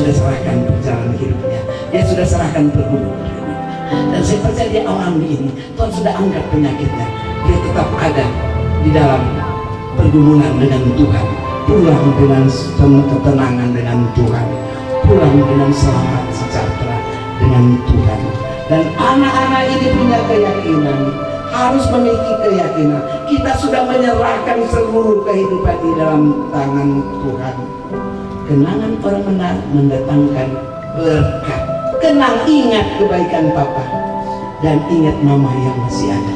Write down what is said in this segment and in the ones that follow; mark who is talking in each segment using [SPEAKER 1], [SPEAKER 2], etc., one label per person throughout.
[SPEAKER 1] sudah serahkan perjalanan hidupnya, dia sudah serahkan pergumulan. Dan saya percaya dia alami ini, Tuhan sudah angkat penyakitnya, dia tetap ada di dalam pergumulan dengan Tuhan, pulang dengan penuh ketenangan dengan Tuhan, pulang dengan selamat sejahtera dengan Tuhan. Dan anak-anak ini punya keyakinan, harus memiliki keyakinan kita sudah menyerahkan seluruh kehidupan di dalam tangan Tuhan. Kenangan orang benar mendatangkan berkat. Kenang, ingat kebaikan Papa dan ingat Mama yang masih ada.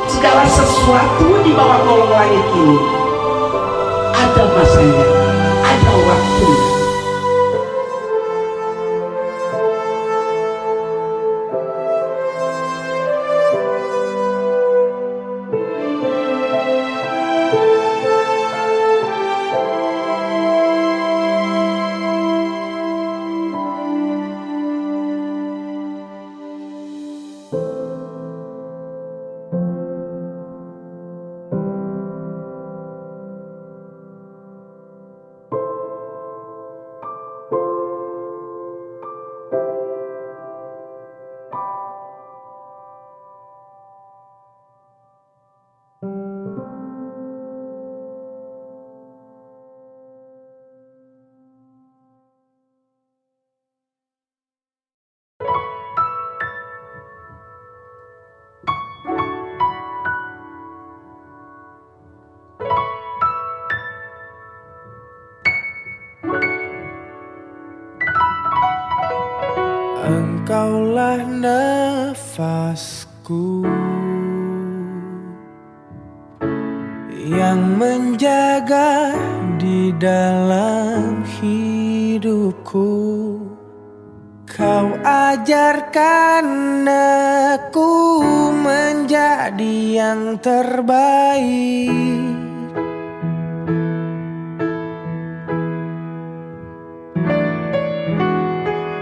[SPEAKER 1] Segala sesuatu di bawah kolong langit ini ada masanya, ada waktunya.
[SPEAKER 2] Engkaulah nafasku yang menjaga di dalam hidupku. Kau ajarkan aku menjadi yang terbaik.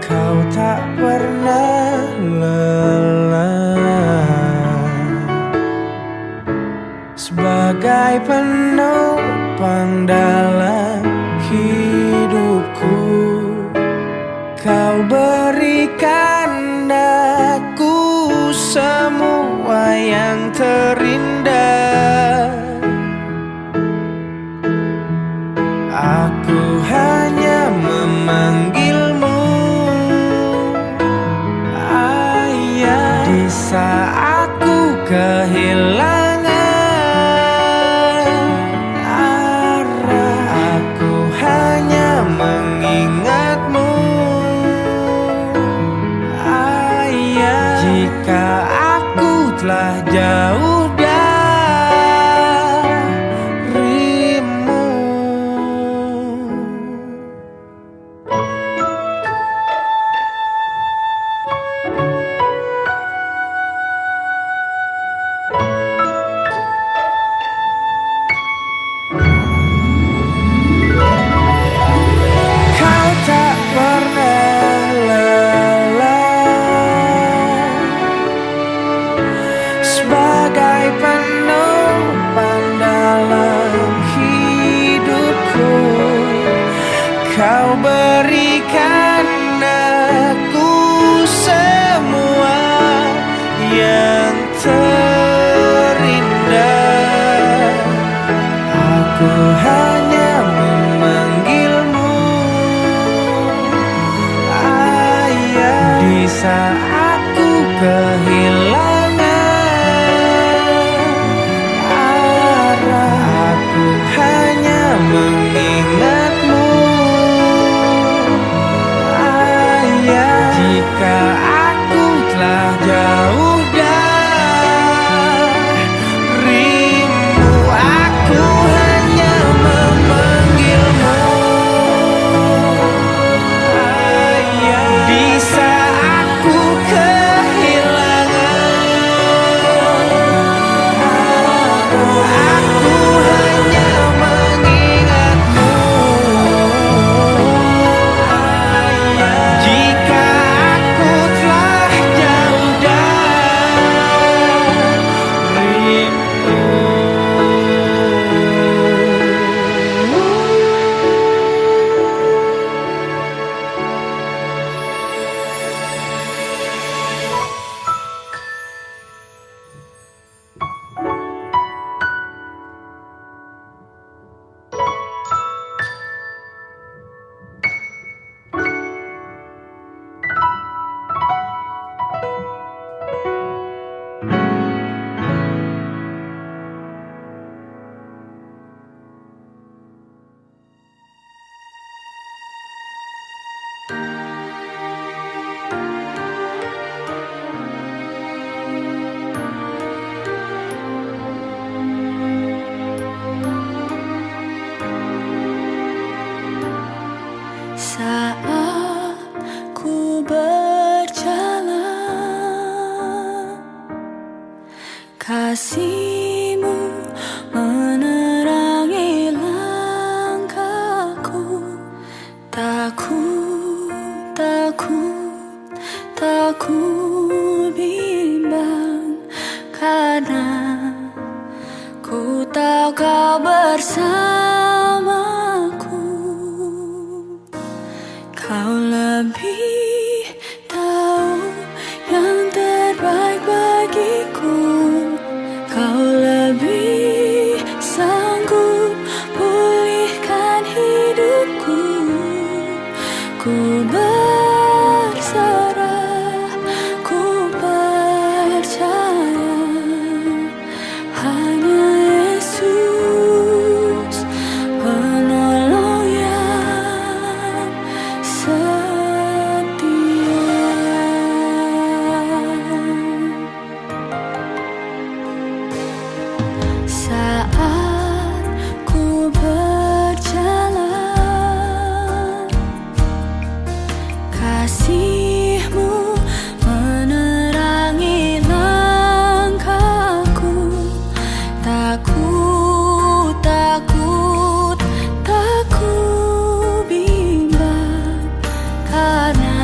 [SPEAKER 2] Kau tak pernah lelah sebagai penopang dalam hidupku. Kau berikan aku semua yang terindah. Aku hanya memanggilmu di saat ku kehilangan arah. Aku hanya mengingatmu, Ayah. Jika aku telah jauh darimu, sebagai penopang dalam hidupku. Kau berikan aku semua yang terindah. Aku hanya memanggilmu, Ayah. Di saat ku kehilangan arah, aku hanya mengingatmu, Ayah. Jika aku telah jauh darimu, aku hanya memanggilmu, Ayah. Di saat ku kehilangan
[SPEAKER 3] Saat ku berjalan, kasih-Mu menerangi langkahku. Takut, takut, takut bimbang, karena ku tahu Kau bersamaku. Kau lebih tahu yang terbaik bagiku. Kau lebih sanggup pulihkan hidupku. Ku berserah, ku percaya, hanya Yesus penolong yang setia. Saat ku berjalan, kasih-Mu menerangi langkahku. Takut, takut, takut bimbang, karena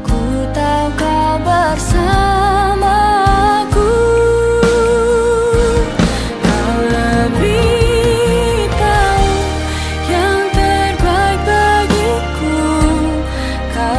[SPEAKER 3] ku tahu Kau bersamaku. Kau lebih tahu yang terbaik bagiku. Kau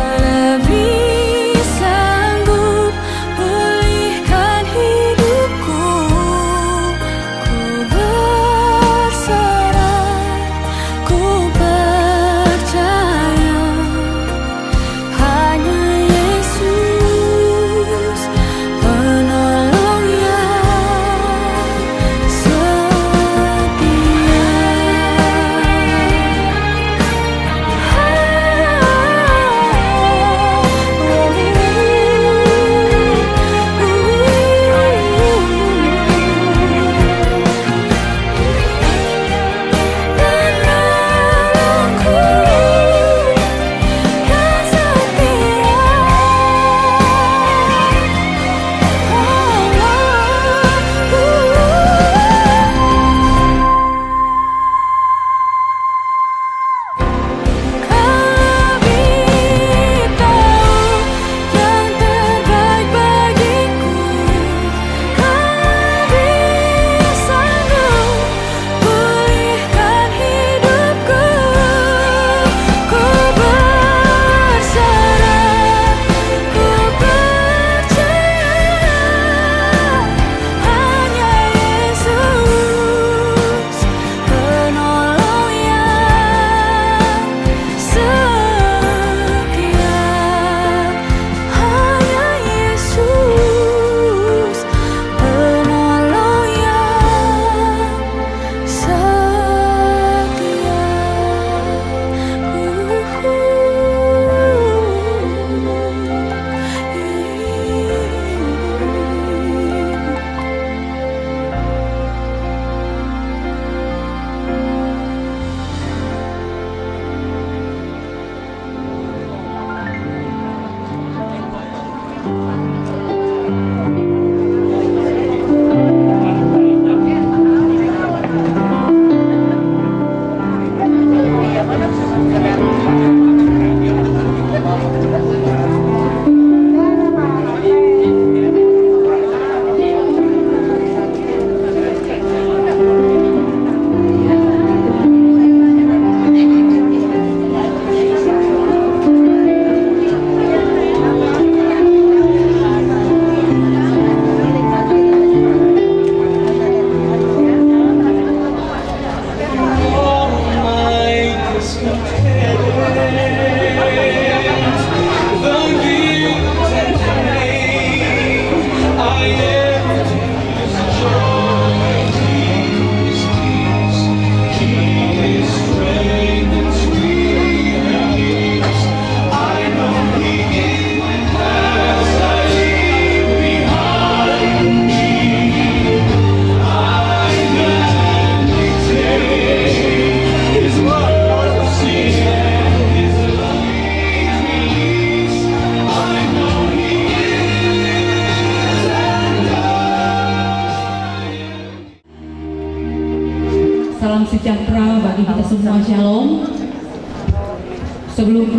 [SPEAKER 4] Sebelum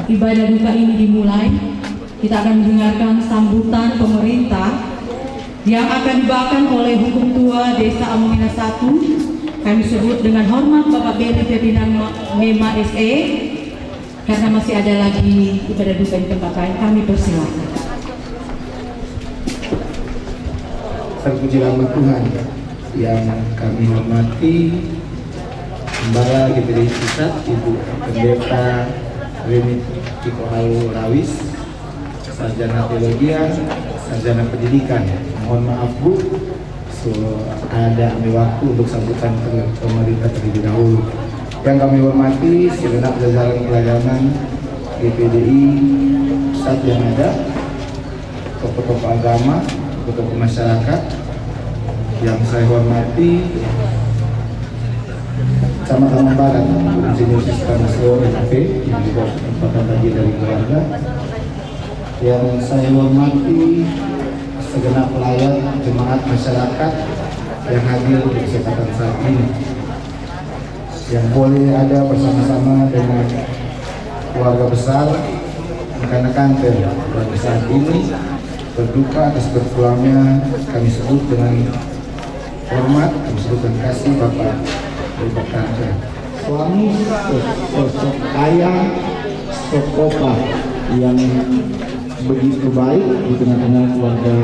[SPEAKER 4] ibadah duka ini dimulai, kita akan mendengarkan sambutan pemerintah yang akan dibawakan oleh Hukum Tua Desa Amungina 1. Kami sebut dengan hormat Bapak Beri Ferdinand Mema SE. Karena masih ada lagi ibadah duka di tempat lain, kami persilakan.
[SPEAKER 5] Terpuji nama Tuhan yang kami hormati Gembala GPDI Pusat Ibu Pendeta Reni Tiko Rawis, Sarjana Teologi, Sarjana Pendidikan. Mohon maaf Bu, ada ambil waktu untuk sambutan pemerintah terlebih dahulu. Yang kami hormati segenap jajaran pelayanan GPDI Pusat yang ada, tokoh-tokoh agama, tokoh masyarakat yang saya hormati, Kecamatan Barat, Insinyur Siska Maseo LP yang juga merupakan bagian dari keluarga. Yang saya hormati segenap pelayan jemaat masyarakat yang hadir di kesempatan saat ini, yang boleh ada bersama-sama dengan keluarga besar rekan-rekan pada saat ini berduka atas berpulangnya kami sebut dengan hormat, kami sebut dengan kasih Bapak Kanker. Suami sosok ayah, sosok opa yang begitu baik di tengah-tengah keluarga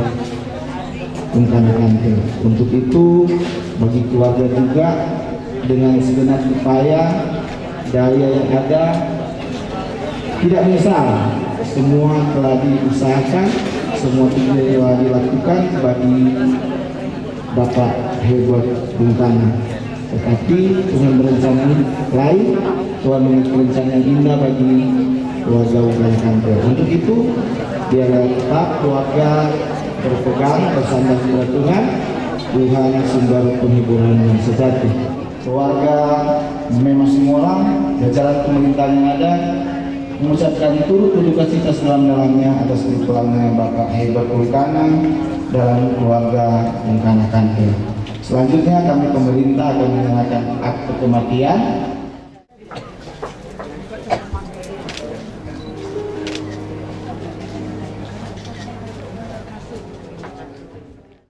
[SPEAKER 5] Kanker. Untuk itu bagi keluarga juga dengan segenap upaya daya yang ada tidak menyesal, semua telah diusahakan, semua telah dilakukan bagi Bapak Hebat Bung Karno. Tetapi Tuhan berencana lain, Tuhan memiliki rencana yang indah bagi keluarga Bung Karno. Untuk itu biarlah tetap keluarga berpegang bersandar kepada Tuhan, Tuhan sumber penghiburan yang sejati. Keluarga memang semua orang, jajaran pemerintah yang ada mengucapkan turut berduka cita sedalam-dalamnya atas berpulangnya Bapak Hebat Bung Karno dalam keluarga Bung Karno. Selanjutnya kami pemerintah akan menyerahkan akte kematian.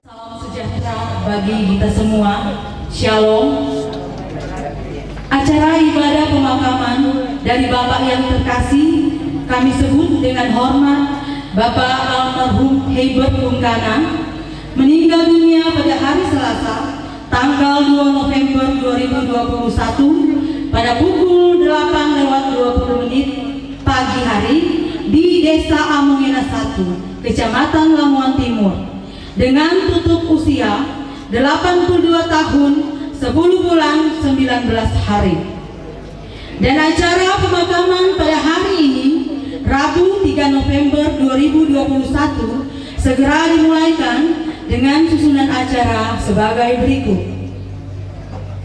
[SPEAKER 4] Salam sejahtera bagi kita semua. Shalom. Acara ibadah pemakaman dari Bapak yang terkasih kami sebut dengan hormat Bapak almarhum Hebat Bung Karno meninggal dunia pada hari Selasa tanggal 2 November 2021 pada pukul 8:20 pagi hari di Desa Amungina 1, Kecamatan Lamongan Timur, dengan tutup usia 82 tahun 10 bulan 19 hari. Dan acara pemakaman pada hari ini Rabu 3 November 2021 segera dimulaikan dengan susunan acara sebagai berikut.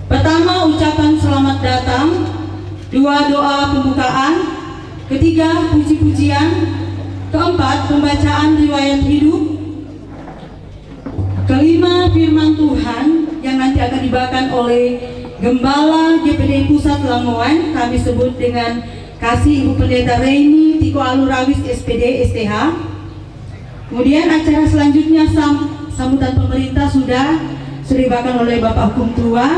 [SPEAKER 4] Pertama, ucapan selamat datang, dua doa pembukaan, ketiga puji-pujian, keempat pembacaan riwayat hidup, kelima firman Tuhan yang nanti akan dibawakan oleh Gembala GPDI Pusat Lamongan, kami sebut dengan kasih Ibu Pendeta Reni Tiko Rawis SPD STH. Kemudian acara selanjutnya sambutan pemerintah sudah dibawakan oleh Bapak Hukum Tua.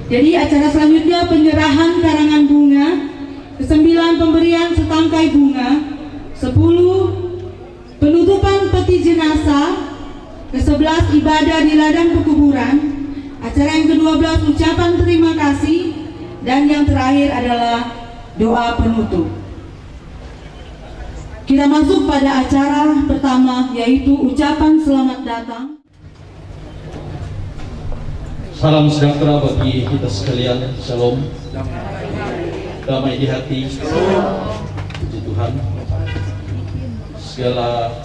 [SPEAKER 4] Jadi acara selanjutnya penyerahan karangan bunga, ke-9 pemberian setangkai bunga, 10 penutupan peti jenazah, ke-11 ibadah di ladang pekuburan, acara yang ke-12 ucapan terima kasih, dan yang terakhir adalah doa penutup. Kita masuk pada acara pertama, yaitu ucapan selamat datang.
[SPEAKER 6] Salam sejahtera bagi kita sekalian. Shalom. Damai di hati. Puji Tuhan. Segala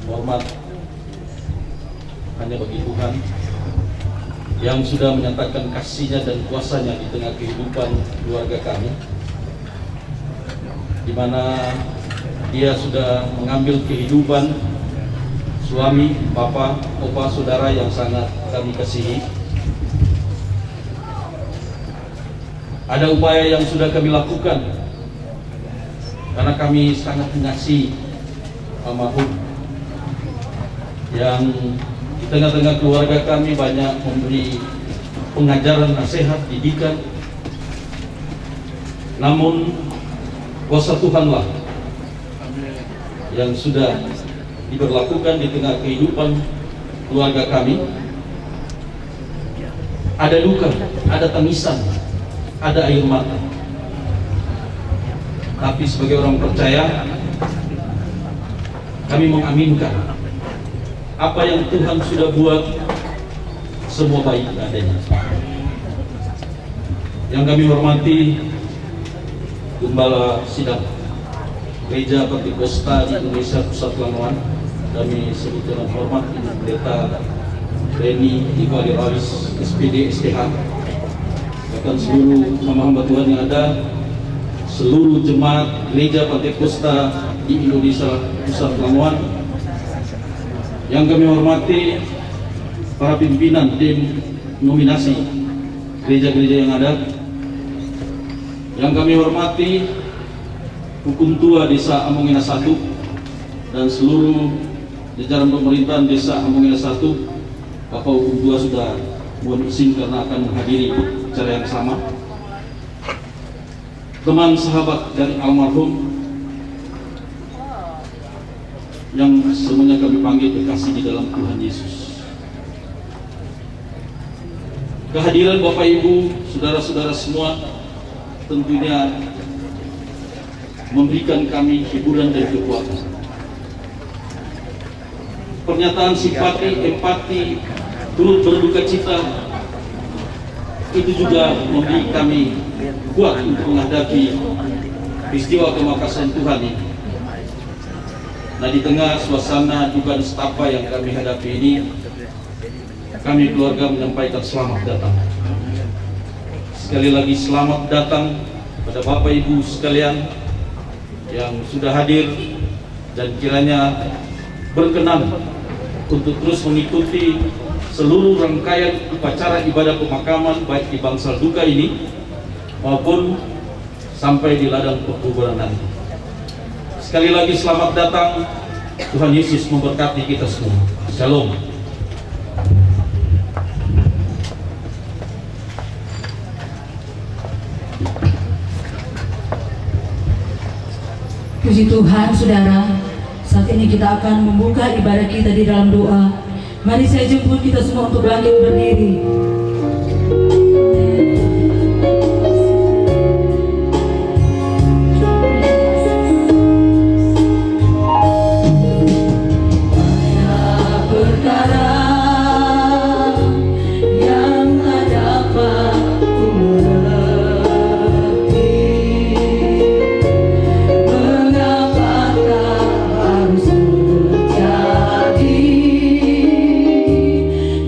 [SPEAKER 6] hormat hanya bagi Tuhan yang sudah menyatakan kasih-Nya dan kuasa-Nya di tengah kehidupan keluarga kami, di mana Dia sudah mengambil kehidupan suami, papa, opa, saudara yang sangat kami kasihi. Ada upaya yang sudah kami lakukan karena kami sangat mengasihi almarhum yang di tengah-tengah keluarga kami banyak memberi pengajaran, nasihat, didikan. Namun kuasa Tuhanlah yang sudah diberlakukan di tengah kehidupan keluarga kami. Ada duka, ada tangisan, ada air mata. Tapi sebagai orang percaya, kami mengaminkan apa yang Tuhan sudah buat, semua baik adanya. Yang kami hormati Gembala Sidang Gereja Pentakosta di Indonesia Pusat Lamongan, kami sebut dengan hormat Ibu Pendeta Reni Tiko Alirawis SPD STH, bahkan seluruh hamba-hamba Tuhan yang ada, seluruh jemaat Gereja Pentakosta di Indonesia Pusat Lamongan, yang kami hormati para pimpinan tim nominasi gereja-gereja yang ada, yang kami hormati Hukum Tua Desa Amongina 1 dan seluruh jajaran pemerintahan Desa Amongina 1. Bapak Hukum Tua sudah mohon izin karena akan menghadiri acara yang sama. Teman sahabat dari almarhum yang semuanya kami panggil kekasih di dalam Tuhan Yesus. Kehadiran Bapak Ibu, saudara-saudara semua tentunya memberikan kami hiburan dan kekuatan. Pernyataan simpati, empati, turut berduka cita, itu juga memberi kami kuat untuk menghadapi peristiwa kemakasan Tuhan ini. Nah, di tengah suasana duka nestapa yang kami hadapi ini, kami keluarga menyampaikan selamat datang. Sekali lagi selamat datang pada Bapak Ibu sekalian yang sudah hadir dan kiranya berkenan untuk terus mengikuti seluruh rangkaian upacara ibadah pemakaman baik di bangsal duka ini maupun sampai di ladang perkuburan nanti. Sekali lagi selamat datang. Tuhan Yesus memberkati kita semua. Shalom.
[SPEAKER 4] Puji Tuhan, saudara. Saat ini kita akan membuka ibadah kita di dalam doa. Mari saya jemput kita semua untuk bangkit berdiri.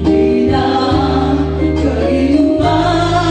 [SPEAKER 3] Di dalam kehidupan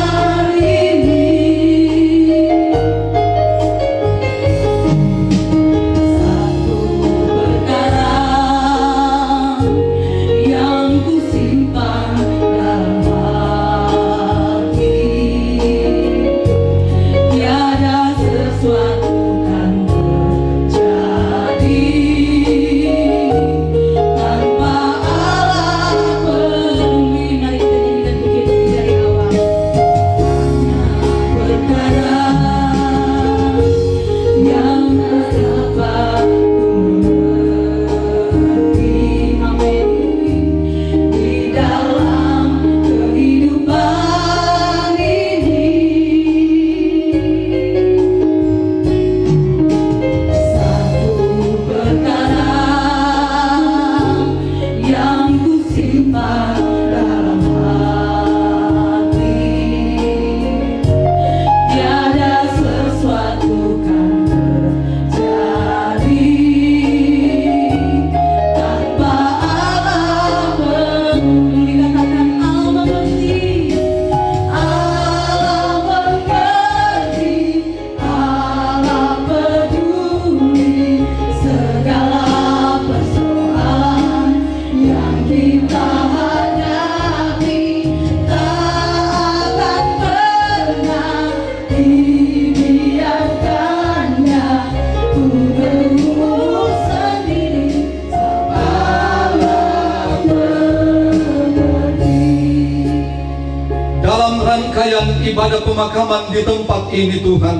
[SPEAKER 7] rangkaian ibadah pemakaman di tempat ini Tuhan.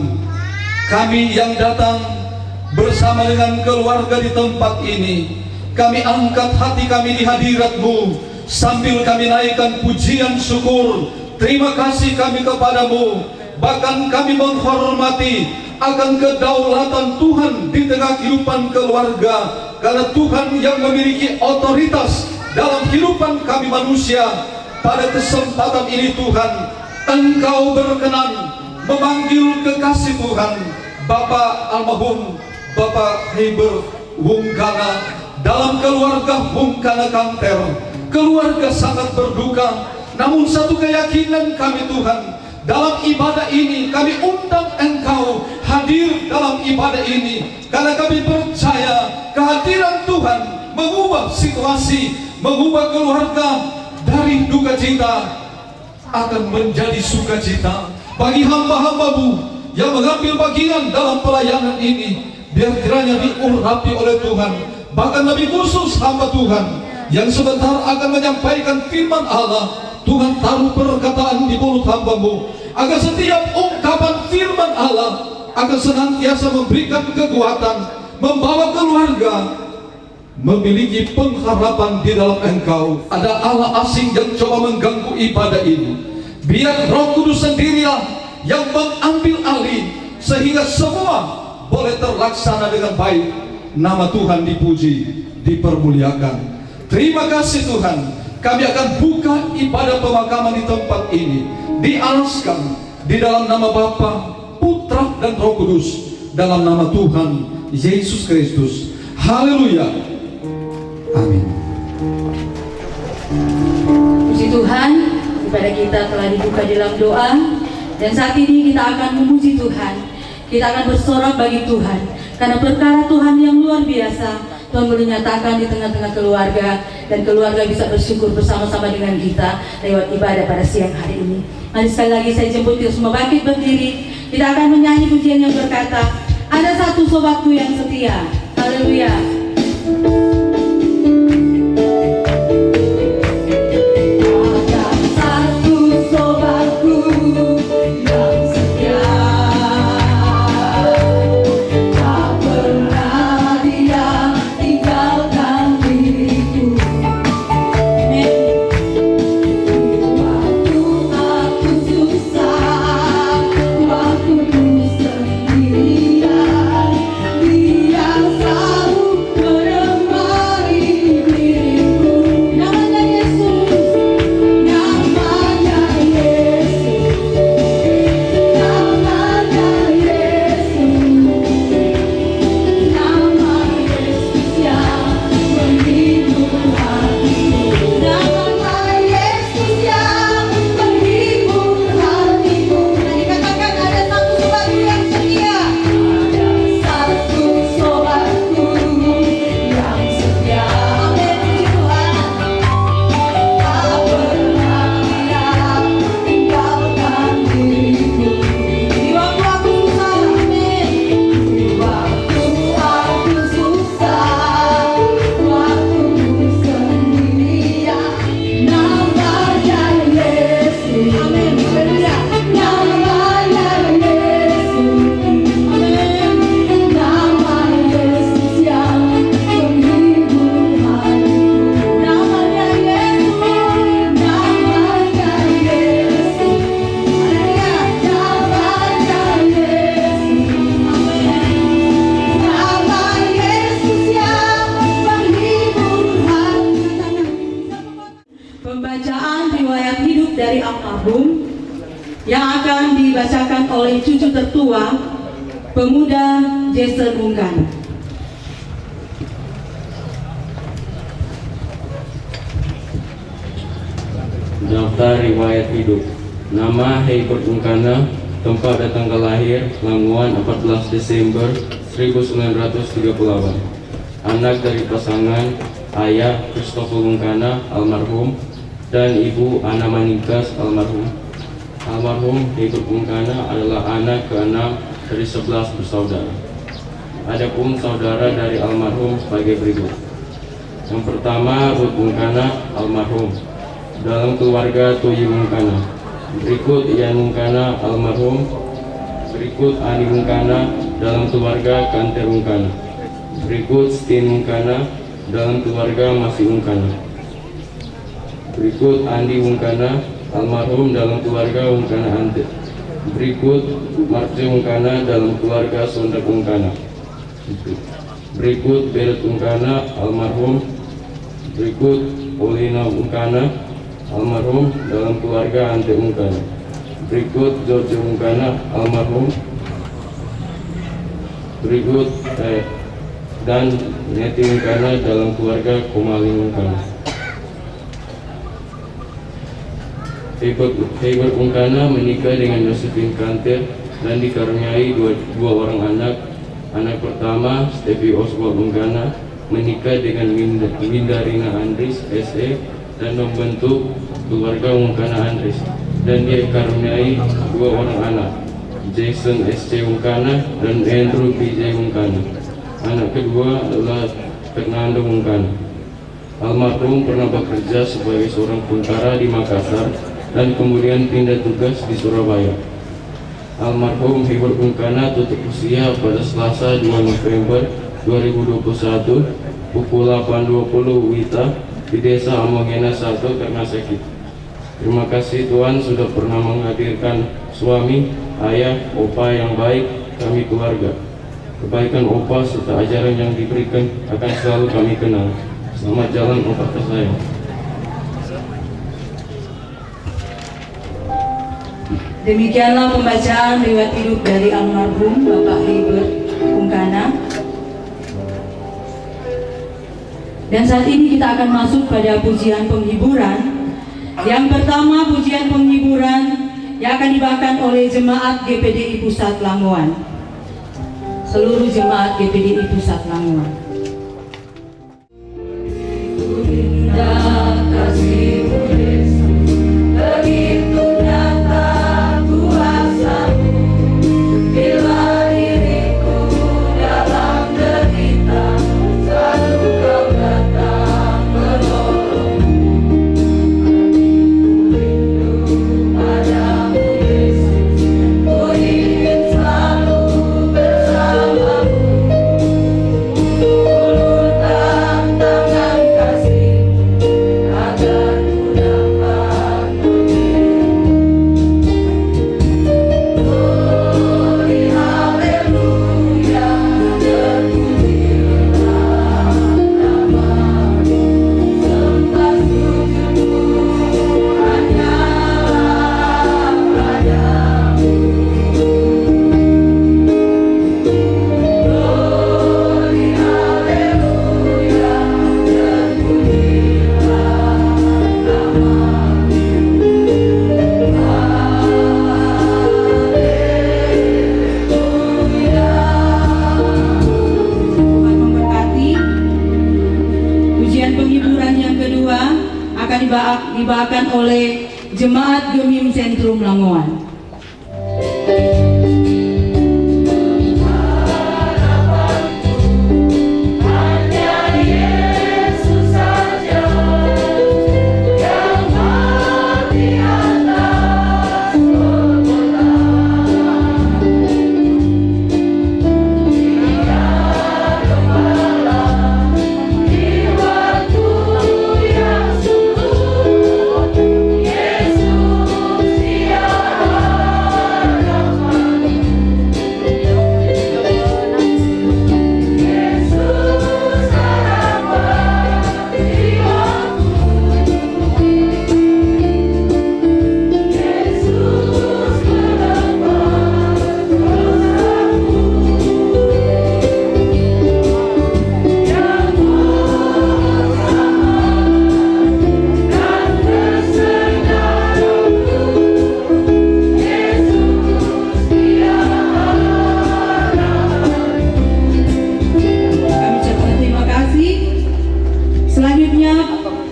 [SPEAKER 7] Kami yang datang bersama dengan keluarga di tempat ini, kami angkat hati kami di hadirat-Mu sambil kami naikkan pujian syukur. Terima kasih kami kepadamu. Bahkan kami menghormati akan kedaulatan Tuhan di tengah kehidupan keluarga, karena Tuhan yang memiliki otoritas dalam kehidupan kami manusia. Pada kesempatan ini Tuhan, Engkau berkenan memanggil kekasih Tuhan Bapak almarhum Bapak Heiber Wungkana dalam keluarga Wungkana Kanter. Keluarga sangat berduka, namun satu keyakinan kami Tuhan, dalam ibadah ini kami undang Engkau hadir dalam ibadah ini, karena kami percaya kehadiran Tuhan mengubah situasi, mengubah keluarga dari duka cita akan menjadi sukacita. Bagi hamba-hamba-Mu yang mengambil bagian dalam pelayanan ini, biar kiranya diurapi oleh Tuhan. Bahkan lebih khusus hamba Tuhan yang sebentar akan menyampaikan firman Allah, Tuhan taruh perkataan di mulut hamba-Mu, agar setiap ungkapan firman Allah akan senantiasa memberikan kekuatan, membawa keluarga memiliki pengharapan di dalam Engkau. Ada Allah asing yang coba mengganggu ibadah ini, biar Roh Kudus sendirilah yang mengambil alih, sehingga semua boleh terlaksana dengan baik. Nama Tuhan dipuji, dipermuliakan. Terima kasih Tuhan. Kami akan buka ibadah pemakaman di tempat ini, dialaskan di dalam nama Bapa, Putra dan Roh Kudus, dalam nama Tuhan Yesus Kristus. Haleluya. Amin.
[SPEAKER 4] Puji Tuhan, ibadah kita telah dibuka dalam doa, dan saat ini kita akan memuji Tuhan. Kita akan bersorak bagi Tuhan, karena perkara Tuhan yang luar biasa Tuhan boleh nyatakan di tengah-tengah keluarga, dan keluarga bisa bersyukur bersama-sama dengan kita lewat ibadah pada siang hari ini. Mari sekali lagi saya jemput kita semua bangkit berdiri. Kita akan menyanyi pujian yang berkata, ada satu sobatku yang setia. Haleluya. Pembacaan riwayat hidup dari almarhum yang akan dibacakan oleh cucu tertua, Pemuda Jason Wungkana.
[SPEAKER 8] Daftar riwayat hidup. Nama Heiber Wungkana, tempat dan tanggal lahir Languan 14 Desember 1938. Anak dari pasangan ayah Christopher Wungkana almarhum dan ibu Ana Manikas almarhum. Almarhum Heiber Wungkana adalah anak ke-6 dari 11 bersaudara. Adapun saudara dari almarhum sebagai berikut. Yang pertama, Ruth Wungkana almarhum. Dalam keluarga Tuyi Wungkana, Berikut Ian Mungkana almarhum. Berikut Ani Mungkana dalam keluarga Kanter Mungkana. Berikut Stin Mungkana dalam keluarga Masih Mungkana. Berikut Andi Mungkana almarhum dalam keluarga Mungkana Ante. Berikut Marjo Mungkana dalam keluarga Sondak Mungkana. Berikut Beret Mungkana almarhum. Berikut Olina Mungkana almarhum dalam keluarga Ante Mungkana. Berikut George Mungkana almarhum. Berikut dan Neti Mungkana dalam keluarga Komali Mungkana. Herbert Mungkana menikah dengan Josephine Kanter dan dikaruniai dua orang anak. Anak pertama, Stevie Oswald Mungkana, menikah dengan Windarina Andris SE dan membentuk keluarga Mungkana Andris, dan dia dikaruniai dua orang anak, Jason SC Mungkana dan Andrew PJ Mungkana. Anak kedua adalah Fernando Mungkana. Almarhum pernah bekerja sebagai seorang tentara di Makassar dan kemudian pindah tugas di Surabaya. Almarhum Herbert Mungkana tutup usia pada Selasa 2 November 2021 pukul 8.20 WITA di Desa Amogena 1 karena sakit. Terima kasih Tuhan sudah pernah menghadirkan suami, ayah, opa yang baik kami keluarga. Kebaikan opa serta ajaran yang diberikan akan selalu kami kenal. Selamat jalan opa tersayang.
[SPEAKER 4] Demikianlah pembacaan riwayat hidup dari almarhum Bapak Herbert Mungkana. Dan saat ini kita akan masuk pada pujian penghiburan. Yang pertama, pujian penghiburan yang akan dibawakan oleh jemaat GPDI Pusat Lamongan. Seluruh jemaat GPDI Pusat Lamongan. Dibawakan oleh Jemaat Gemim Sentrum Lamongan.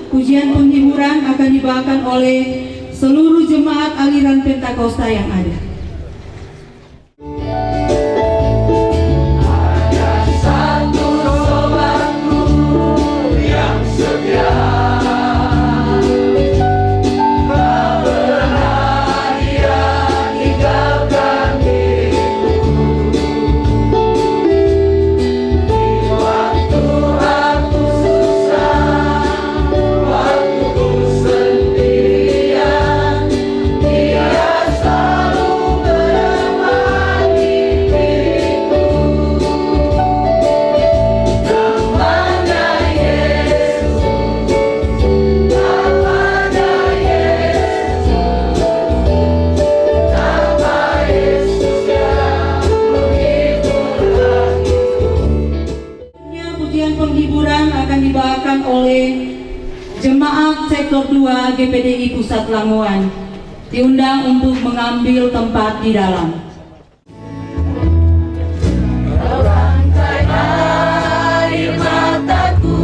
[SPEAKER 4] Pujian penghiburan akan dibawakan oleh seluruh jemaat aliran Pentakosta yang ada.
[SPEAKER 2] Yang setia, tak pernah
[SPEAKER 4] akan dibawakan oleh Jemaat Sektor 2 GPDI Pusat Lamongan. Diundang untuk mengambil tempat di dalam.
[SPEAKER 3] Rangkai air mataku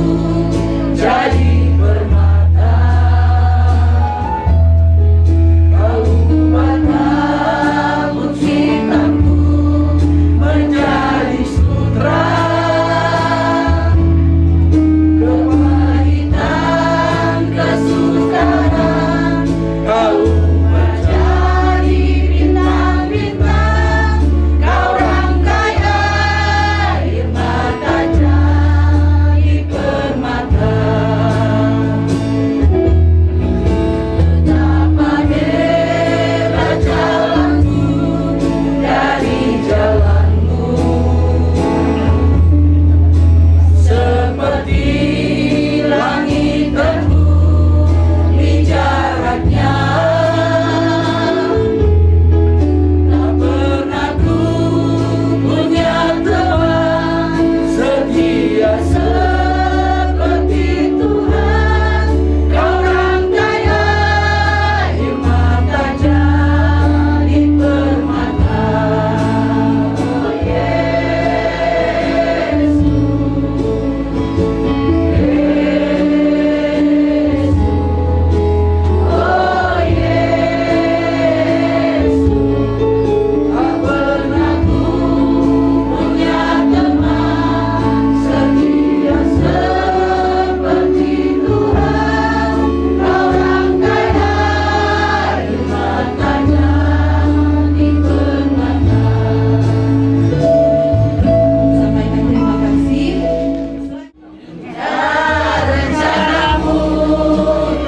[SPEAKER 3] jadi permata, kau buat rambut hitamku menjadi sutra, kepahitan kesukaran kau menjadi bintang-bintang, kau rangkai air mata jadi permata. Betapa hebat jalanku dari jalanmu, seperti langit terbumi jaraknya. Tak pernah ku punya teman setia seperti Tuhan, kau rangkai air mata jadi permata. Oh Yesus, oh Yesus, tak pernah ku punya teman setia seperti Tuhan, kau rangkai air mata jadi permata.
[SPEAKER 4] Sampaikan terima kasih.
[SPEAKER 3] Rencanamu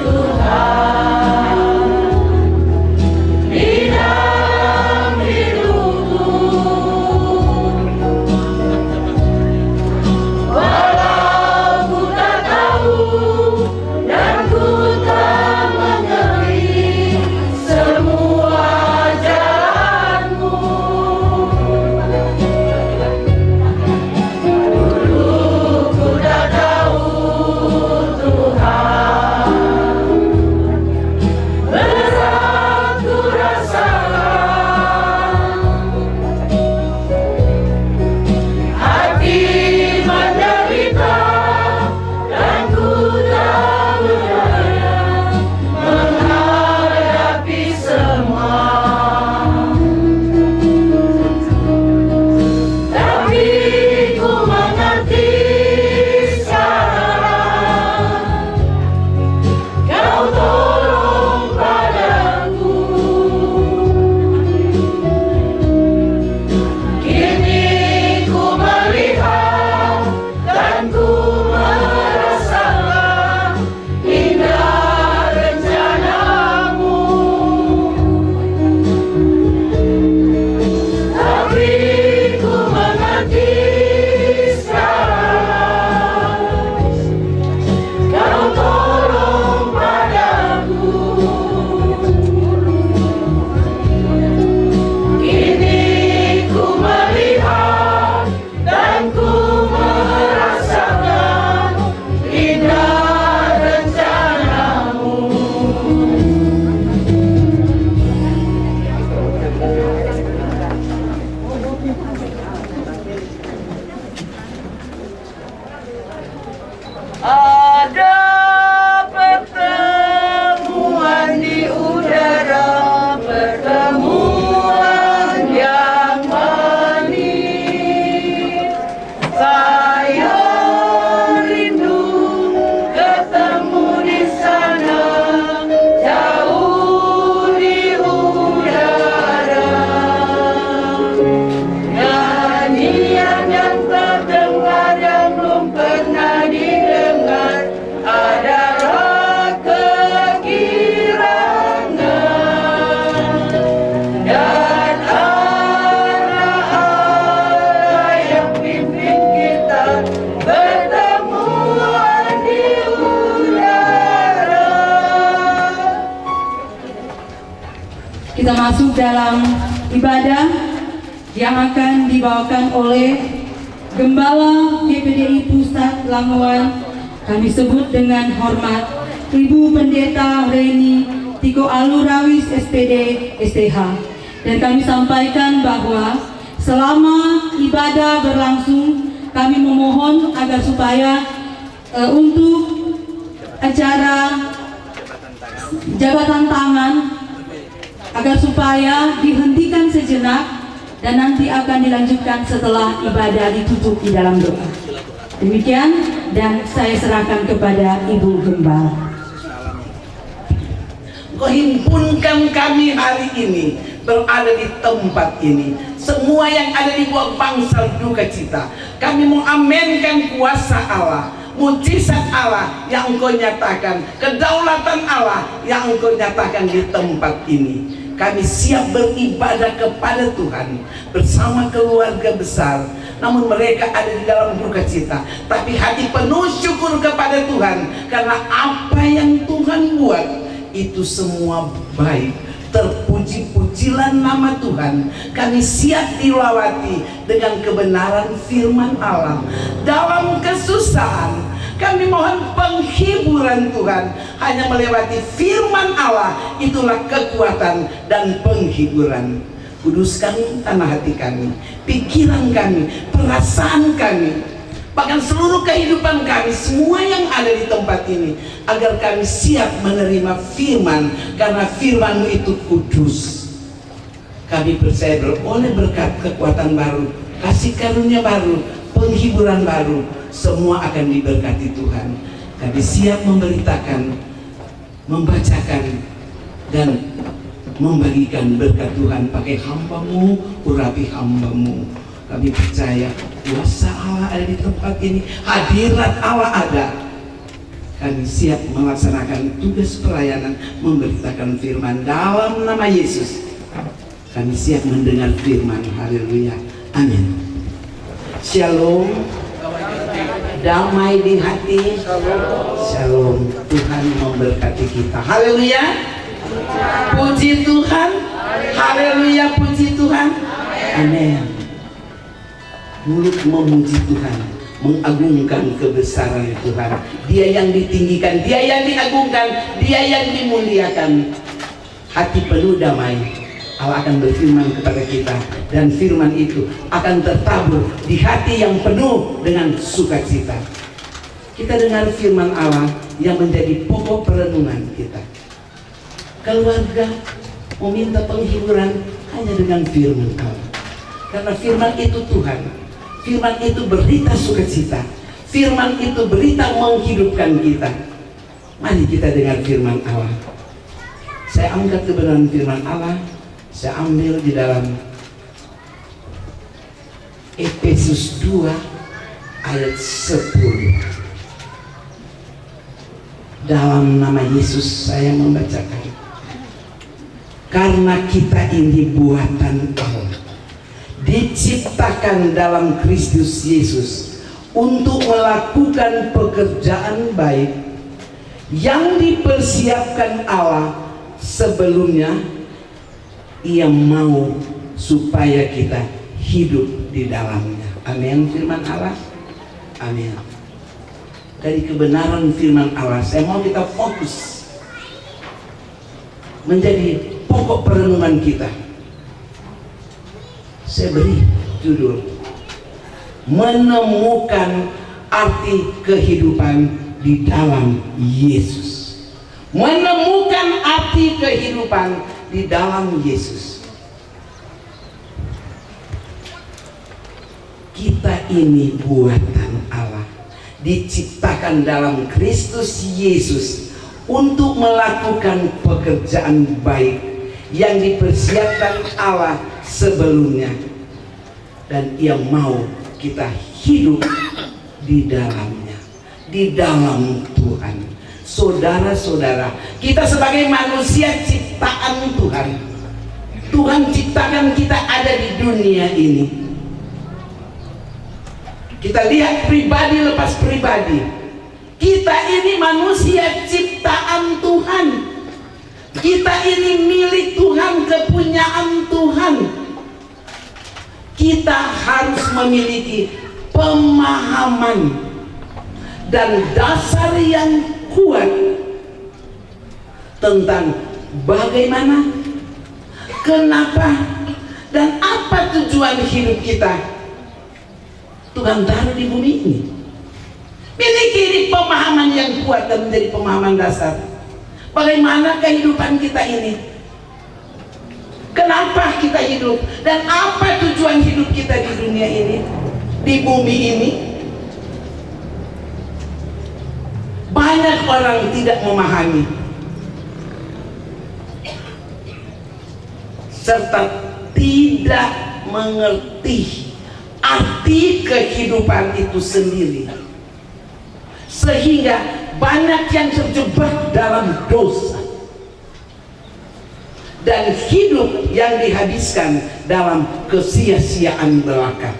[SPEAKER 3] Tuhan di dalam hidupku, walau ku tak tahu dan ku tak mengerti semua jalanmu. Dulu ku tak tahu Tuhan, berat ku rasakan, hati menderita dan ku tak berdaya menghadapi semua. Tapi ku mengerti sekarang, kau tolong padaku. Kini ku melihat dan ku merasakan indah rencanamu. Tapi ku mengerti sekarang, kau tolong padaku. Kini ku melihat dan ku merasakan indah rencanamu. Ada pertemuan di udara, pertemuan yang manis. Saya rindu ketemu di sana, jauh di udara. Nyanyian yang terdengar yang belum pernah didengar adalah kegirangan dan arah-arah yang pimpin kita bertemuan di udara.
[SPEAKER 4] Kita masuk dalam ibadah yang akan dibawakan oleh Gembala GPDI Pusat Lamongan kami sebut dengan hormat Ibu Pendeta Reni Tiko Alurawis SPD STH, dan kami sampaikan bahwa selama ibadah berlangsung kami memohon agar supaya untuk acara jabatan tangan agar supaya dihentikan sejenak dan nanti akan dilanjutkan setelah ibadah ditutup di dalam doa. Demikian, dan saya serahkan kepada Ibu Gembala.
[SPEAKER 1] Kau himpunkan kami hari ini berada di tempat ini. Semua yang ada di bawah bangsal duka cita, kami mengaminkan kuasa Allah, mujizat Allah yang Engkau nyatakan, kedaulatan Allah yang Engkau nyatakan di tempat ini. Kami siap beribadah kepada Tuhan bersama keluarga besar. Namun mereka ada di dalam duka cita, tapi hati penuh syukur kepada Tuhan karena apa yang Tuhan buat itu semua baik. Terpuji-pujilah nama Tuhan. Kami siap dilawati dengan kebenaran firman Allah. Dalam kesusahan kami mohon penghiburan Tuhan. Hanya melewati firman Allah, itulah kekuatan dan penghiburan. Kuduskan tanah hati kami, pikiran kami, perasaan kami, bahkan seluruh kehidupan kami, semua yang ada di tempat ini, agar kami siap menerima firman, karena firman-Mu itu kudus. Kami percaya oleh berkat kekuatan baru, kasih karunia baru, penghiburan baru, semua akan diberkati Tuhan. Kami siap memberitakan, membacakan, dan membagikan berkat Tuhan pakai hamba-Mu, urapi hamba-Mu. Kami percaya kuasa Allah ada di tempat ini, hadirat Allah ada. Kami siap melaksanakan tugas pelayanan, memberitakan firman dalam nama Yesus. Kami siap mendengar firman. Haleluya, amin. Shalom, damai di hati. Shalom, Tuhan memberkati kita. Haleluya, puji Tuhan. Haleluya, puji Tuhan. Amin. Mulut memuji Tuhan, mengagungkan kebesaran Tuhan. Dia yang ditinggikan, Dia yang diagungkan, Dia yang dimuliakan. Hati penuh damai, Allah akan berfirman kepada kita, dan firman itu akan tertabur di hati yang penuh dengan sukacita. Kita dengar firman Allah yang menjadi pokok perenungan kita. Keluarga meminta penghiburan hanya dengan firman Allah, karena firman itu Tuhan. Firman itu berita sukacita. Firman itu berita menghidupkan kita. Mari kita dengar firman Allah. Saya angkat kebenaran firman Allah. Saya ambil di dalam Efesus 2 ayat 10. Dalam nama Yesus saya membacakan. Karena kita ini buatan Allah, diciptakan dalam Kristus Yesus untuk melakukan pekerjaan baik yang dipersiapkan Allah sebelumnya. Ia mau supaya kita hidup di dalamnya. Amin. Firman Allah. Amin. Dari kebenaran firman Allah, saya mau kita fokus menjadi pokok perenungan kita. Saya beri judul menemukan arti kehidupan di dalam Yesus. Menemukan arti kehidupan di dalam Yesus. Kita ini buatan Allah, diciptakan dalam Kristus Yesus untuk melakukan pekerjaan baik yang dipersiapkan Allah sebelumnya, dan Ia mau kita hidup di dalamnya, di dalam Tuhan. Saudara-saudara, kita sebagai manusia ciptaan Tuhan, Tuhan ciptakan kita ada di dunia ini. Kita lihat pribadi lepas pribadi, kita ini manusia ciptaan Tuhan. Kita ini milik Tuhan, kepunyaan Tuhan. Kita harus memiliki pemahaman dan dasar yang kuat tentang bagaimana, kenapa, dan apa tujuan hidup kita Tuhan taruh di bumi ini. Miliki pemahaman yang kuat dan menjadi pemahaman dasar. Bagaimana kehidupan kita ini? Kenapa kita hidup? Dan apa tujuan hidup kita di dunia ini? Di bumi ini? Banyak orang tidak memahami serta tidak mengerti arti kehidupan itu sendiri, sehingga banyak yang terjebak dalam dosa dan hidup yang dihabiskan dalam kesia-siaan belaka.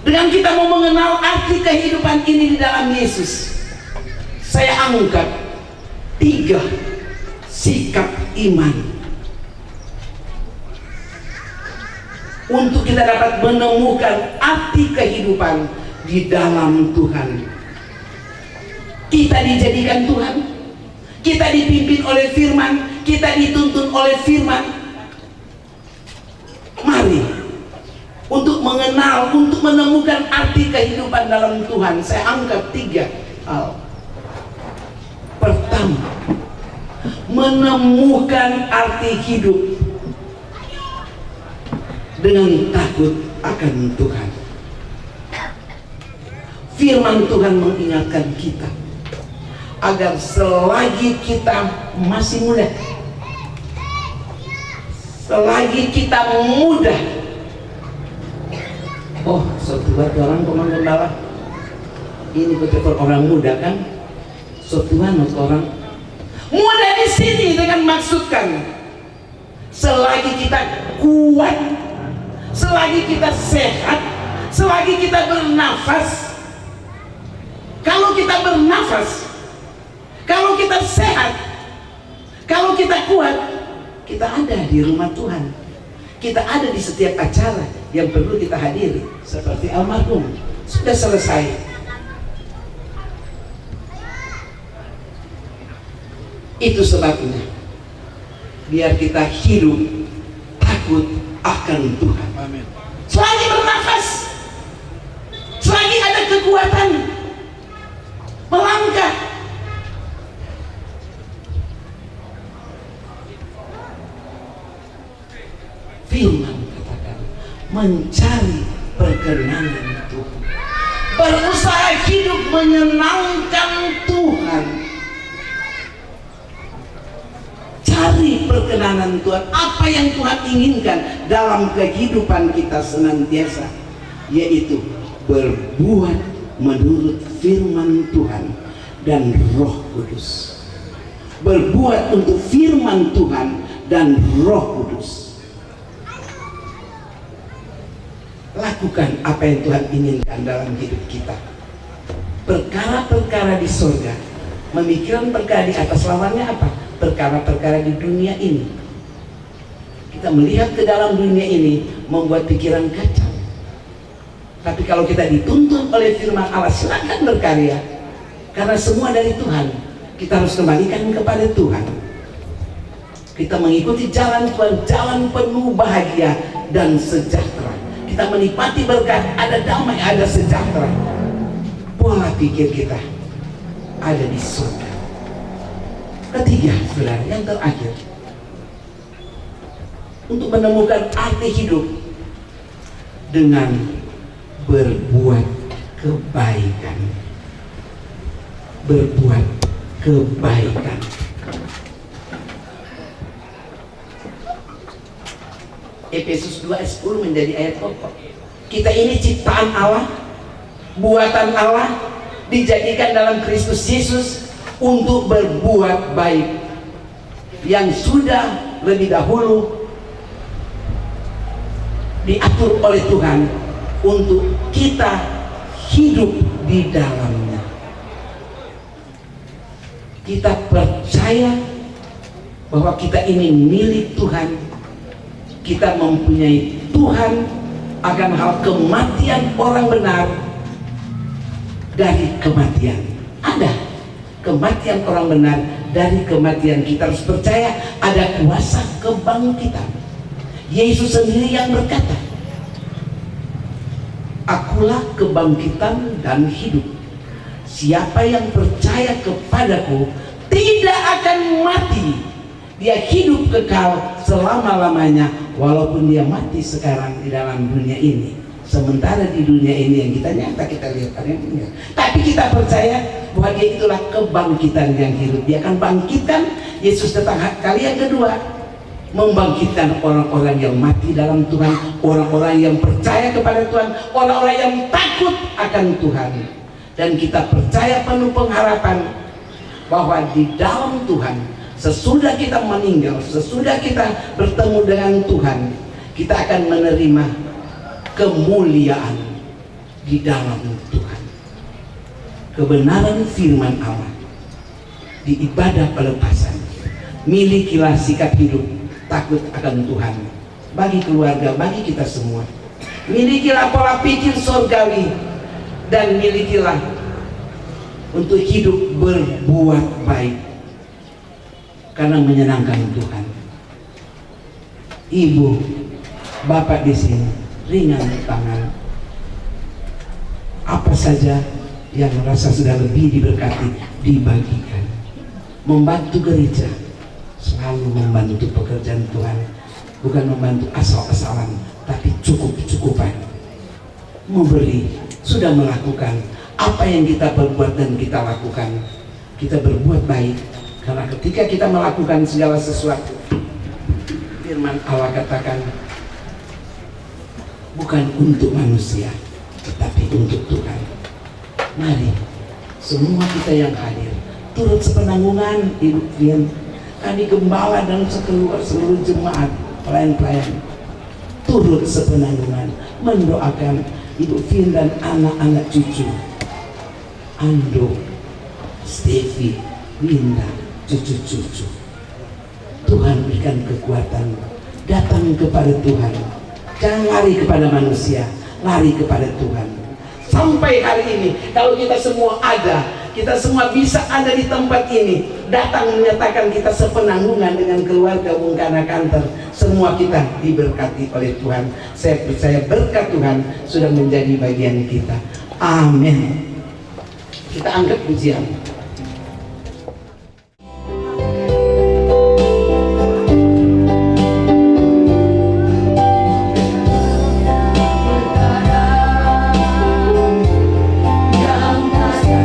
[SPEAKER 1] Dengan kita mau mengenal arti kehidupan ini di dalam Yesus, saya angkat 3 sikap iman untuk kita dapat menemukan arti kehidupan di dalam Tuhan. Kita dijadikan Tuhan, kita dipimpin oleh firman, kita dituntun oleh firman. Mari untuk mengenal, untuk menemukan arti kehidupan dalam Tuhan, saya angkat 3 hal. Pertama, menemukan arti hidup dengan takut akan Tuhan. Firman Tuhan mengingatkan kita agar selagi kita masih muda, selagi kita muda, oh suatu orang Komandan Gembala, ini betul orang muda kan? Suatu orang muda di sini dengan maksudkan selagi kita kuat, selagi kita sehat, selagi kita bernafas. Kalau kita bernafas, kalau kita sehat, kalau kita kuat, kita ada di rumah Tuhan, kita ada di setiap acara yang perlu kita hadiri, seperti almarhum sudah selesai. Itu sebabnya biar kita hidup takut akan Tuhan. Amin. Selagi bernafas, selagi ada kekuatan melangkah, firman katakan mencari perkenanan Tuhan, berusaha hidup menyenangkan Tuhan. Cari perkenanan Tuhan, apa yang Tuhan inginkan dalam kehidupan kita senantiasa, yaitu berbuat menurut firman Tuhan dan Roh Kudus. Berbuat untuk firman Tuhan dan Roh Kudus. Lakukan apa yang Tuhan inginkan dalam hidup kita. Perkara-perkara di surga, memikirkan perkara di atas, lawannya apa? Perkara-perkara di dunia ini. Kita melihat ke dalam dunia ini membuat pikiran kacau. Tapi kalau kita dituntun oleh firman Allah, silakan berkarya, karena semua dari Tuhan. Kita harus kembalikan kepada Tuhan. Kita mengikuti jalan Tuhan, jalan penuh bahagia dan sejahtera. Kita menikmati berkat, ada damai, ada sejahtera. Pola pikir kita ada di surga. Ketiga, saudara, yang terakhir, untuk menemukan arti hidup dengan berbuat kebaikan. Berbuat kebaikan. Efesus 2 ayat 10 menjadi ayat pokok. Kita ini ciptaan Allah, buatan Allah, dijadikan dalam Kristus Yesus untuk berbuat baik, yang sudah lebih dahulu diatur oleh Tuhan untuk kita hidup di dalamnya. Kita percaya bahwa kita ini milik Tuhan. Kita mempunyai Tuhan akan hal kematian orang benar, dari kematian. Ada kematian orang benar dari kematian. Kita harus percaya ada kuasa kebangkitan. Yesus sendiri yang berkata, akulah kebangkitan dan hidup. Siapa yang percaya kepadaku tidak akan mati, dia hidup kekal selama-lamanya, walaupun dia mati sekarang di dalam dunia ini. Sementara di dunia ini yang kita nyata kita lihat ada yang meninggal, tapi kita percaya bahwa dia itulah kebangkitan yang hidup. Dia akan bangkitkan. Yesus datang kali yang kedua, membangkitkan orang-orang yang mati dalam Tuhan, orang-orang yang percaya kepada Tuhan, orang-orang yang takut akan Tuhan. Dan kita percaya penuh pengharapan bahwa di dalam Tuhan, sesudah kita meninggal, sesudah kita bertemu dengan Tuhan, kita akan menerima kemuliaan di dalam Tuhan. Kebenaran firman Allah di ibadah pelepasan. Milikilah sikap hidup takut akan Tuhan bagi keluarga, bagi kita semua. Milikilah pola pikir surgawi, dan milikilah untuk hidup berbuat baik karena menyenangkan Tuhan. Ibu, bapak di sini, ringan tangan. Apa saja yang merasa sudah lebih diberkati, dibagikan. Membantu gereja, selalu membantu pekerjaan Tuhan, bukan membantu asal-asalan, tapi cukup-cukupan. Memberi, sudah melakukan apa yang kita perbuat dan kita lakukan. Kita berbuat baik, karena ketika kita melakukan segala sesuatu, firman Allah katakan, bukan untuk manusia, tetapi untuk Tuhan. Mari semua kita yang hadir turut sepenanggungan Ibu Fian, kami gembala dan seluruh jemaat pelayan-pelayan turut sepenanggungan mendoakan Ibu Fian dan anak-anak cucu Ando, Stevi, Linda, cucu-cucu. Tuhan berikan kekuatan, datang kepada Tuhan, jangan lari kepada manusia, lari kepada Tuhan. Sampai hari ini kalau kita semua ada, kita semua bisa ada di tempat ini, datang menyatakan kita sepenanggungan dengan keluarga Bung Kana Kanter, semua kita diberkati oleh Tuhan. Saya percaya berkat Tuhan sudah menjadi bagian kita. Amin. Kita angkat pujian.
[SPEAKER 3] Di dalam kehidupan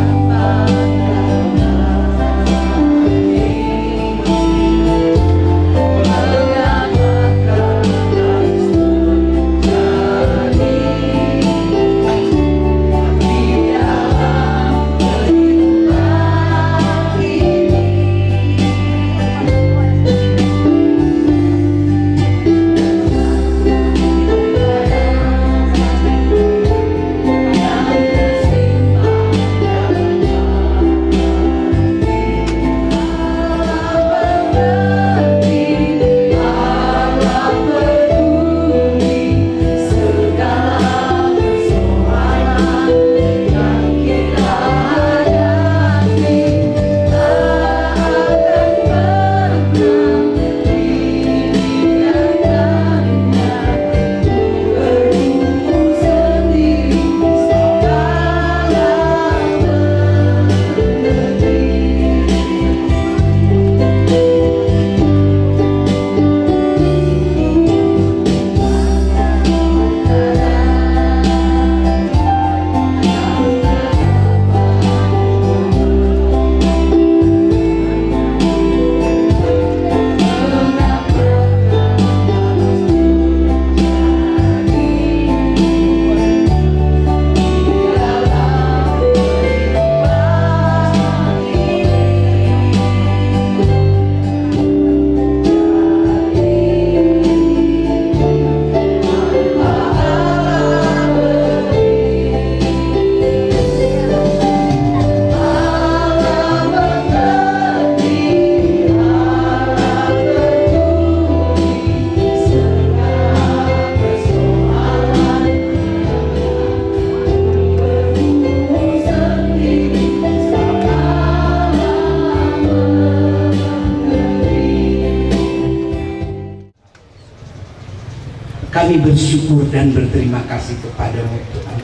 [SPEAKER 1] Kami bersyukur dan berterima kasih kepada-Mu Tuhan.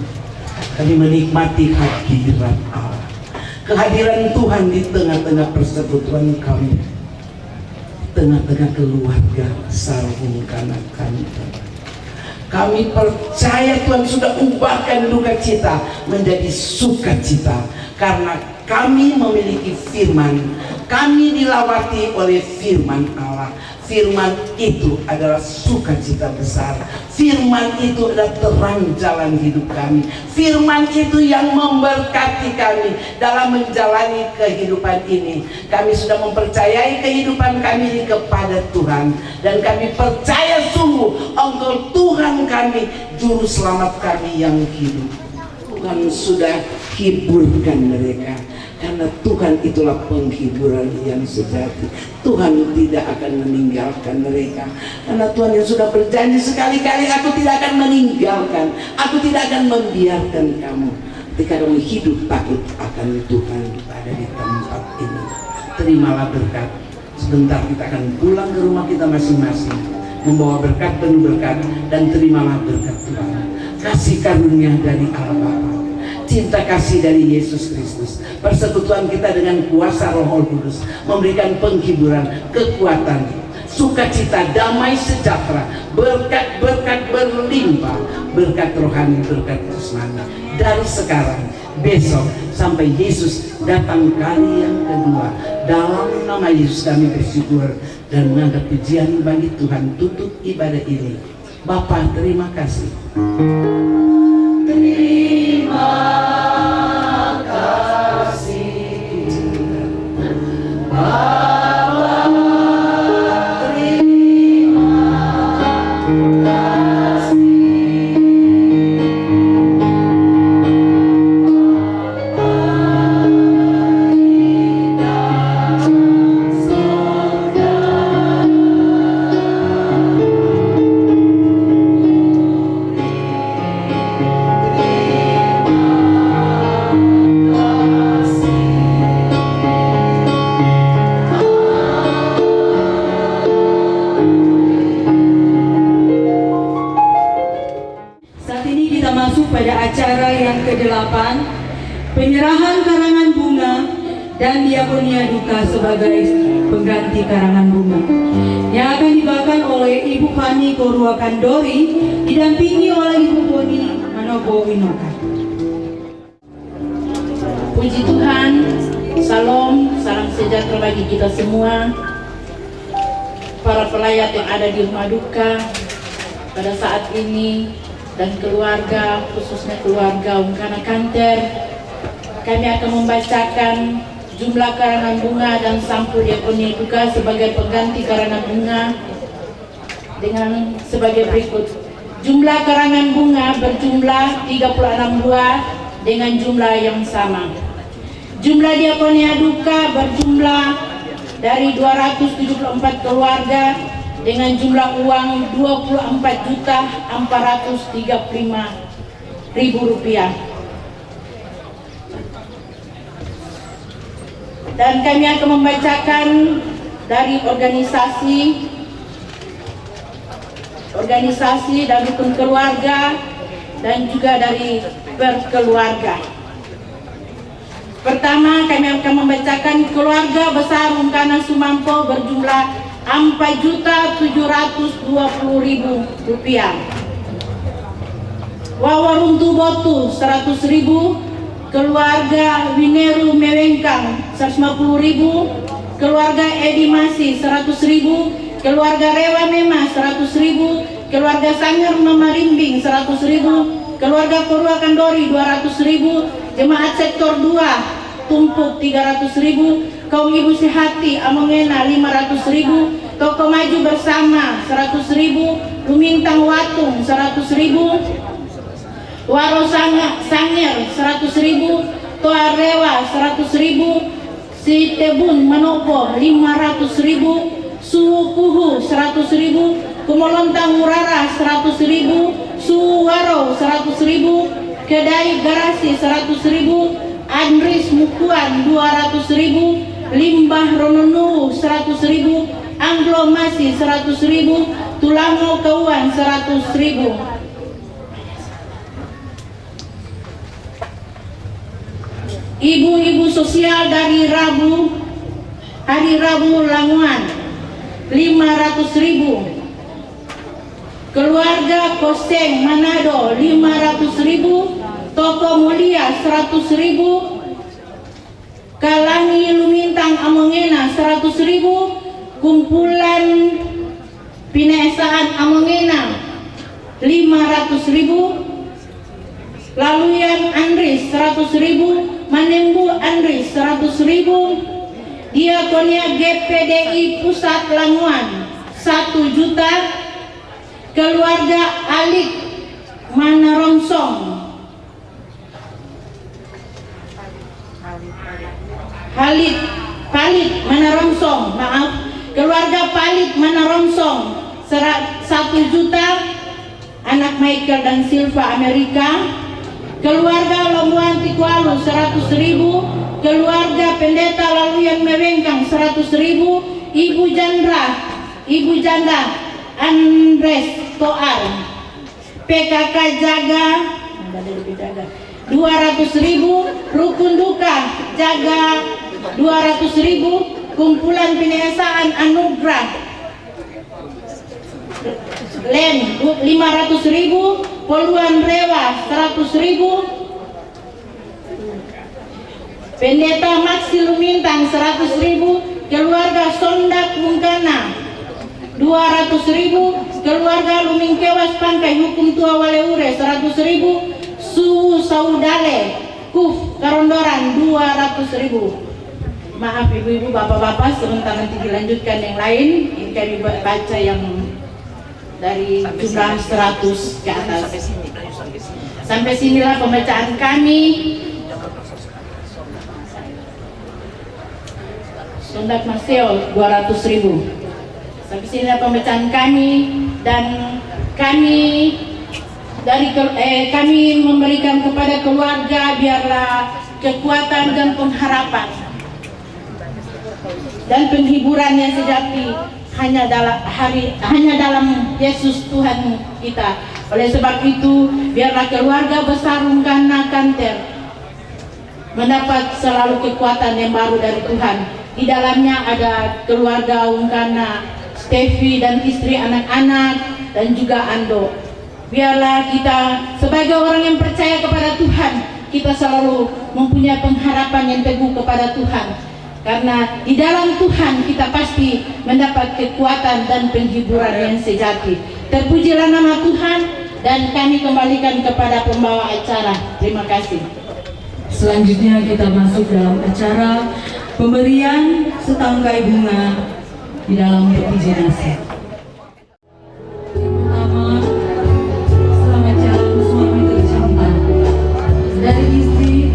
[SPEAKER 1] Kami menikmati hadirat Allah, kehadiran Tuhan di tengah-tengah persekutuan kami, tengah-tengah keluarga sarung kanan kami. Kami percaya Tuhan sudah ubahkan duka cita menjadi sukacita, karena kami memiliki firman. Kami dilawati oleh firman Allah. Firman itu adalah sukacita besar. Firman itu adalah terang jalan hidup kami. Firman itu yang memberkati kami dalam menjalani kehidupan ini. Kami sudah mempercayai kehidupan kami ini kepada Tuhan, dan kami percaya sungguh Engkau Tuhan kami, juru selamat kami yang hidup. Tuhan sudah hiburkan mereka, karena Tuhan itulah penghiburan yang sejati. Tuhan tidak akan meninggalkan mereka, karena Tuhan yang sudah berjanji sekali-kali, aku tidak akan meninggalkan, aku tidak akan membiarkan kamu. Ketika kamu hidup takut akan Tuhan ada di tempat ini. Terimalah berkat. Sebentar kita akan pulang ke rumah kita masing-masing, membawa berkat penuh berkat, dan terimalah berkat Tuhan. Kasih karunia dari Allah Bapa, cinta kasih dari Yesus Kristus, persekutuan kita dengan kuasa Roh Kudus memberikan penghiburan, kekuatan, sukacita, damai sejahtera, berkat-berkat berlimpah, berkat rohani, berkat jasmani dari sekarang, besok, sampai Yesus datang kali yang kedua. Dalam nama Yesus kami bersyukur dan menganggap pujian bagi Tuhan. Tutup ibadah ini. Bapa, terima kasih.
[SPEAKER 3] Terima kasih Bapa, terima kasih
[SPEAKER 4] Saat ini kita masuk pada acara yang ke-8, penyerahan karangan bunga dan diakonia duka sebagai pengganti karangan bunga, yang akan dibawakan oleh Ibu Fani Korwakandori didampingi oleh Ibu Boni Manobo Winoka.
[SPEAKER 9] Puji Tuhan, salam sejahtera bagi kita semua, para pelayat yang ada di rumah duka pada saat ini, dan keluarga, khususnya keluarga Ungkana Kanter. Kami akan membacakan jumlah karangan bunga dan sampul diakonia duka sebagai pengganti karangan bunga dengan sebagai berikut. Jumlah karangan bunga berjumlah 36 buah dengan jumlah yang sama. Jumlah diakonia duka berjumlah dari 274 keluarga dengan jumlah uang Rp24.435.000. Dan kami akan membacakan dari organisasi dan rukun keluarga dan juga dari perkeluarga. Pertama, kami akan membacakan keluarga besar Ungkana Sumampo berjumlah Rp4.720.000. Wawaruntu Botu 100.000, keluarga Wineru Mewengkang 150.000, keluarga Edi Masi 100.000, keluarga Rewa Mema 100.000, keluarga Sanger Memarimbing 100.000, keluarga Purwakandori 200.000, jemaat sektor 2 Tumpuk 300.000, kaum ibu sehati Amongena 500.000, toko maju bersama 100.000, Lumintang Watung 100.000, Waro Sanger 100.000, Toa Rewa 100.000, Sitebun Manopo 500.000, Sukuhu 100.000, Kumolontang Murara 100.000, Suwaro 100.000, Kedai Garasi 100.000, Andris Mukuan 200.000, Limbah Rononu 100.000, Anglo Masi 100.000, Tulamo Kauan 100.000. Ibu-ibu sosial dari Hari Rabu Lamongan 500.000. Keluarga Koseng Manado 500.000. Toko Mulia 100.000. Kalangi Lumintang Amongena 100.000. Kumpulan Pinesaan Amongena 500.000. Laluyan Andris 100.000. Manembu Andris 100.000. Diakonia GPDI Pusat Lamongan 1 juta. Keluarga Alik Manarongsong Palit Manarongsong, maaf, keluarga Palit Manarongsong 1 juta. Anak Michael dan Silva Amerika. Keluarga Lombuan Tikualu 100.000. Keluarga Pendeta Laluyan Mewengkang 100.000. Ibu Janda Andres Toar. PKK Jaga 200.000. Rukun Duka Jaga 200.000. Kumpulan Pinesaan Anugrah Len 500.000. Poluan Rewa 100.000. Pendeta Maksi Lumintang 100.000. Keluarga Sondak Mungkana 200.000. Keluarga Lumingkewas Pangkai Hukum Tua Waleure 100.000. Suhu Saudale Kuf Karondoran 200.000. Maaf ibu-ibu, bapak-bapak, sebentar nanti dilanjutkan yang lain. Ini kami baca yang dari jumlah 100 ke atas. Sampai sinilah pembacaan kami. Sondak Maseo 200.000. Sampai sinilah pembacaan kami, dan kami memberikan kepada keluarga biarlah kekuatan dan pengharapan dan penghiburan yang sejati hanya dalam Yesus Tuhan kita. Oleh sebab itu, biarlah keluarga besar Ungkana Kanter mendapat selalu kekuatan yang baru dari Tuhan. Di dalamnya ada keluarga Ungkana Stevi dan istri, anak-anak, dan juga Ando. Biarlah kita sebagai orang yang percaya kepada Tuhan, kita selalu mempunyai pengharapan yang teguh kepada Tuhan. Karena di dalam Tuhan kita pasti mendapat kekuatan dan penghiburan yang sejati. Terpujilah nama Tuhan, dan kami kembalikan kepada pembawa acara. Terima kasih.
[SPEAKER 4] Selanjutnya kita masuk dalam acara pemberian setangkai bunga di dalam peti jenazah. Pertama, selamat jalan suami tercinta dari istri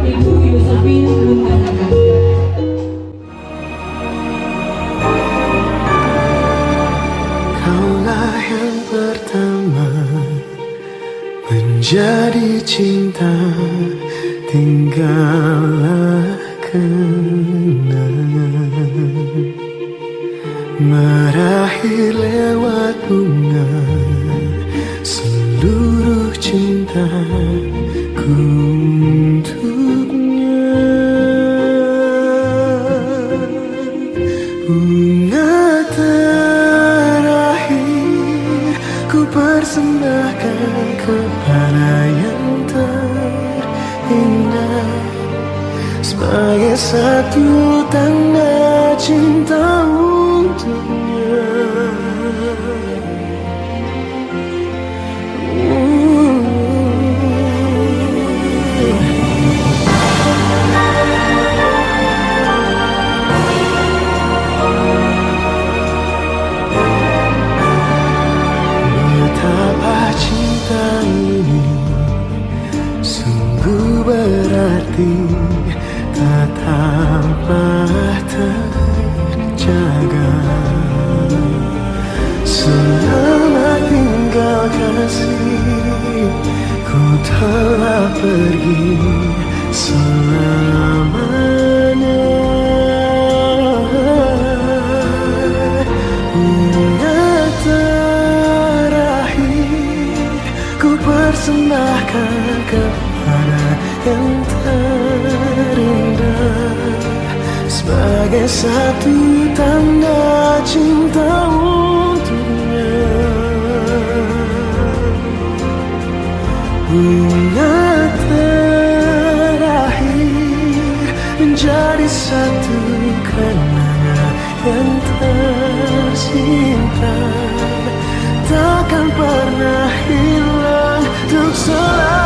[SPEAKER 4] Ibu Yusufin Ungkana Kanter.
[SPEAKER 2] Kaulah yang pertama menjadi cinta, tinggallah kenangan meraih lewat bunga seluruh cintaku untuknya. Bunga terakhir ku persembahkan kepada yang terindah, sebagai satu tanda cinta untuknya. Betapa cinta ini sungguh berarti, tetaplah terjaga. Selamat tinggal kasih, ku telah pergi selamanya. Bunga mana yang terindah, sebagai satu tanda cinta untuknya. Bunga terakhir menjadi satu kenangan yang tersimpan, takkan pernah hilang untuk selamanya.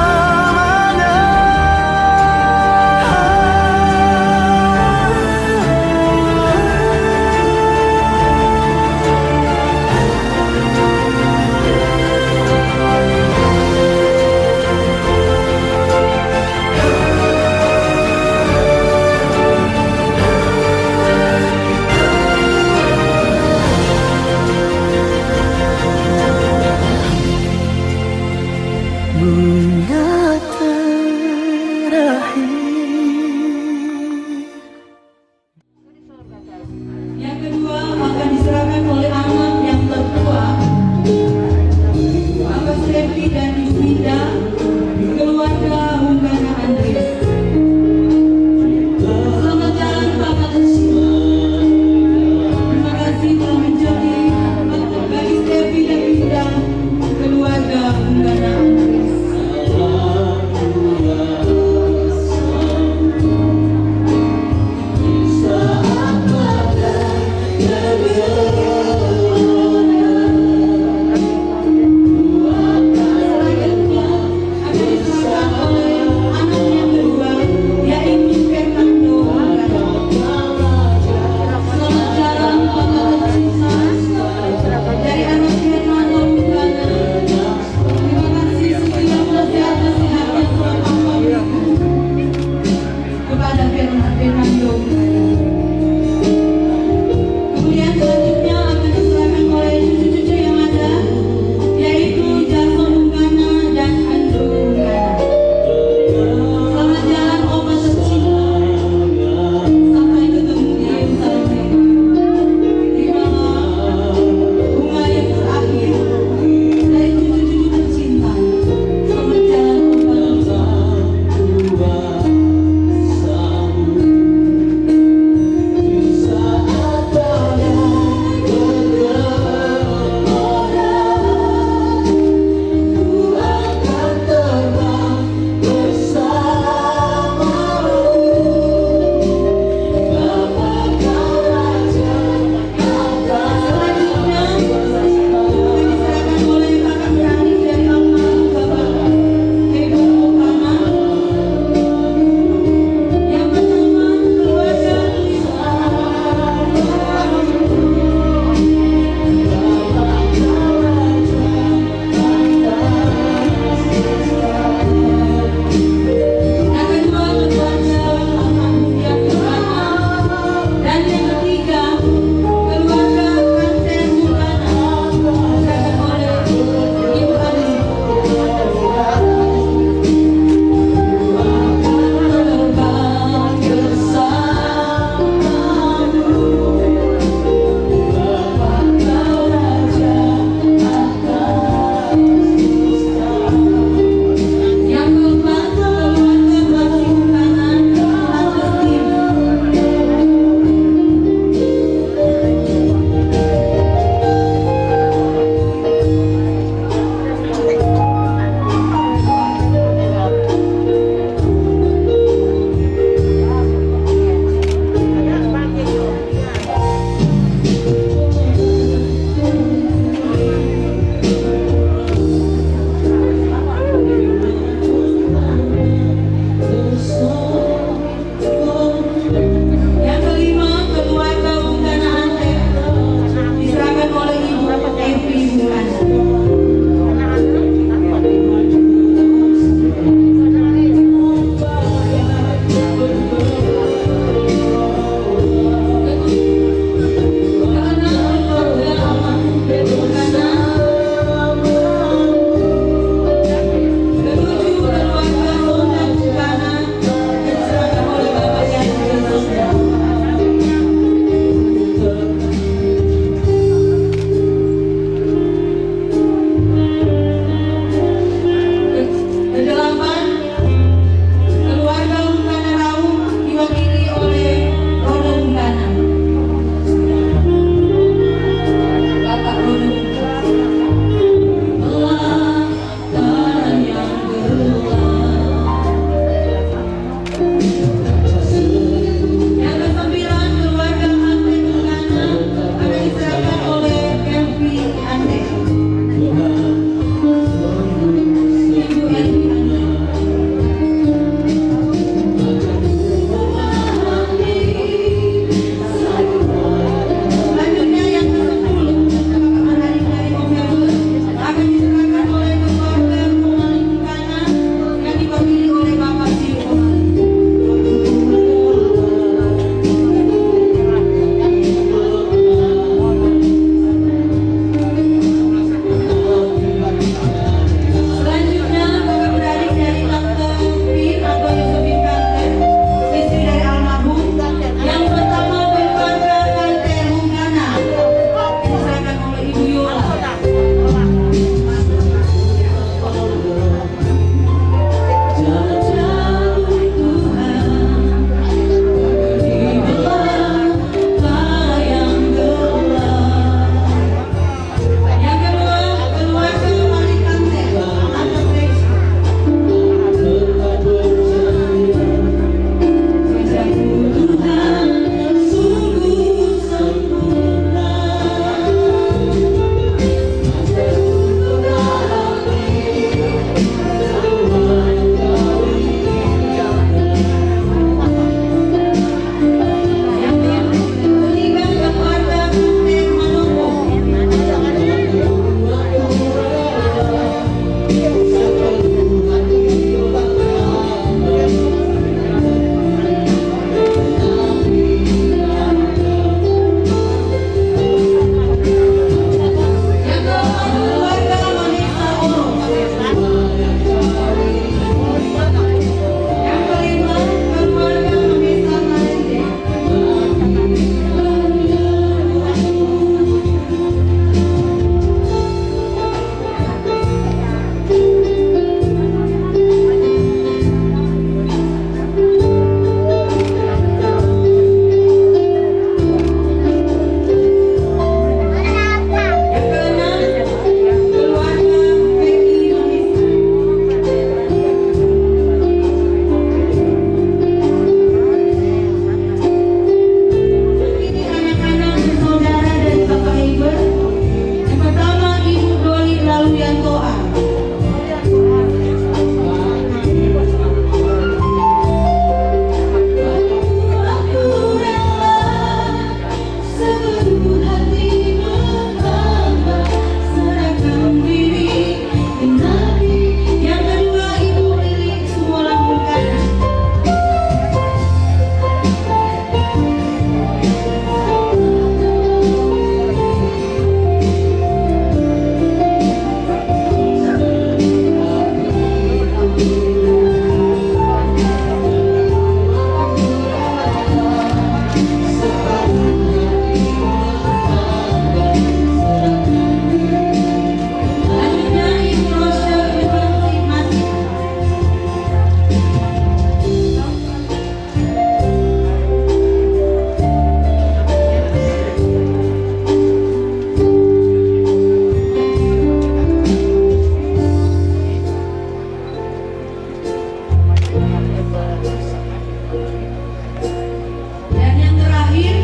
[SPEAKER 4] Dan yang terakhir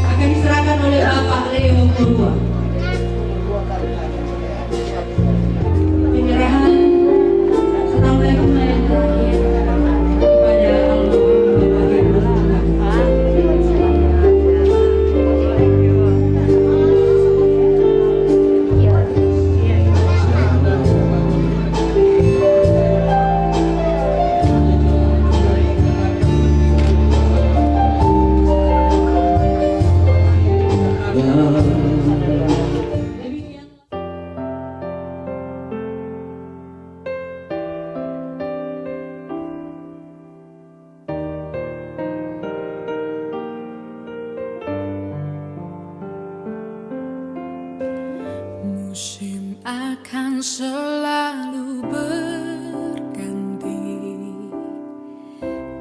[SPEAKER 4] akan diserahkan oleh Bapak Leo Purwa. Penyerahan setambahan yang terakhir kepada almarhum Bapak Herman.
[SPEAKER 10] Musim akan selalu berganti,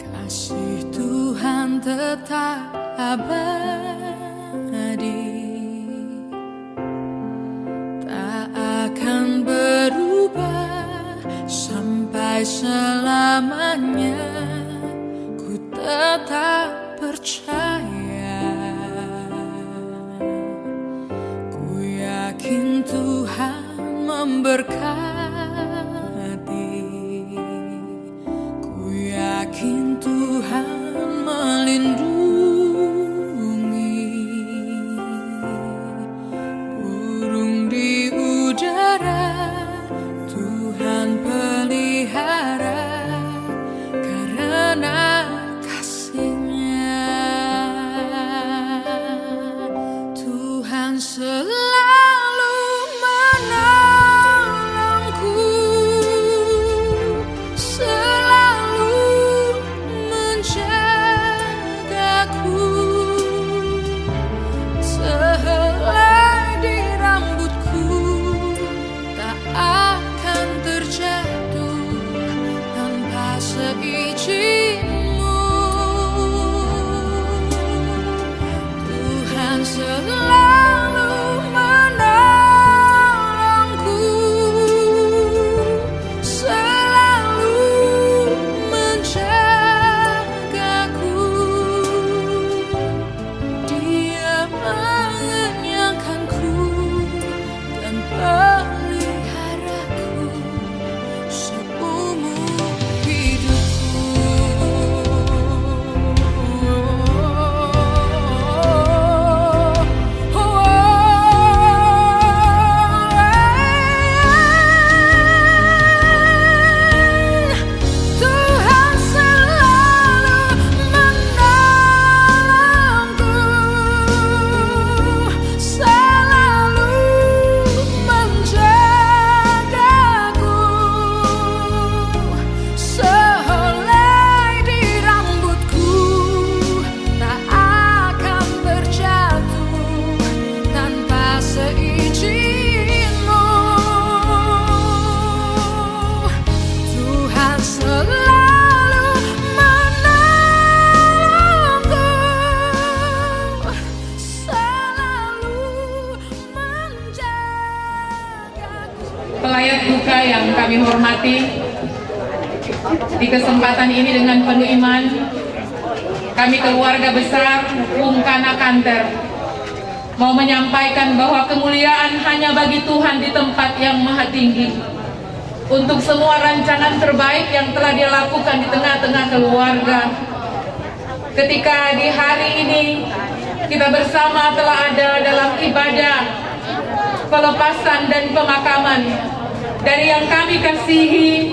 [SPEAKER 10] kasih Tuhan tetap abadi, tak akan berubah sampai selamanya. Ku tetap percaya, yakin Tuhan memberkati, ku yakin Tuhan melindungi. Burung di udara Tuhan pelihara karena kasih-Nya. Tuhan selalu menolongku, selalu menjagaku, sehelai di rambutku tak akan terjatuh tanpa seizin-Mu. Tuhan selalu menolongku, selalu menjagaku, Dia mengenyangkanku dan peliharaku seumur hidupku. Tuhan selalu menolongku, selalu menjagaku, sehelai di rambutku tak akan terjatuh tanpa seizin-Mu. Tuhan selalu menolongku, selalu menjagaku.
[SPEAKER 11] Pelayat duka yang kami hormati, di kesempatan ini dengan penuh iman, kami keluarga besar Ungkana Kanter mau menyampaikan bahwa kemuliaan hanya bagi Tuhan di tempat yang maha tinggi, untuk semua rancangan terbaik yang telah Dia lakukan di tengah-tengah keluarga. Ketika di hari ini kita bersama telah ada dalam ibadah pelepasan dan pemakaman dari yang kami kasihi,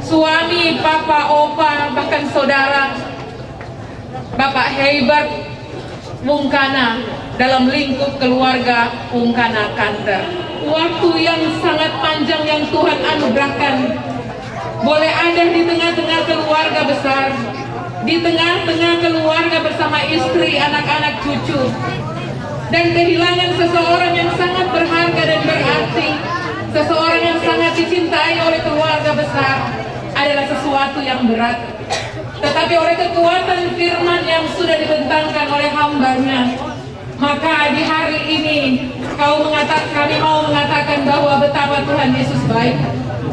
[SPEAKER 11] suami, papa, opa, bahkan saudara Bapak Heibert Ungkana dalam lingkup keluarga Ungkana Kanter. Waktu yang sangat panjang yang Tuhan anugerahkan boleh ada di tengah-tengah keluarga besar, di tengah-tengah keluarga bersama istri, anak-anak, cucu, dan kehilangan seseorang yang sangat berharga dan berarti, seseorang yang sangat dicintai oleh keluarga besar adalah sesuatu yang berat. Tetapi oleh kekuatan firman yang sudah dibentangkan oleh hamba-Nya, maka di hari ini kami mau mengatakan bahwa betapa Tuhan Yesus baik.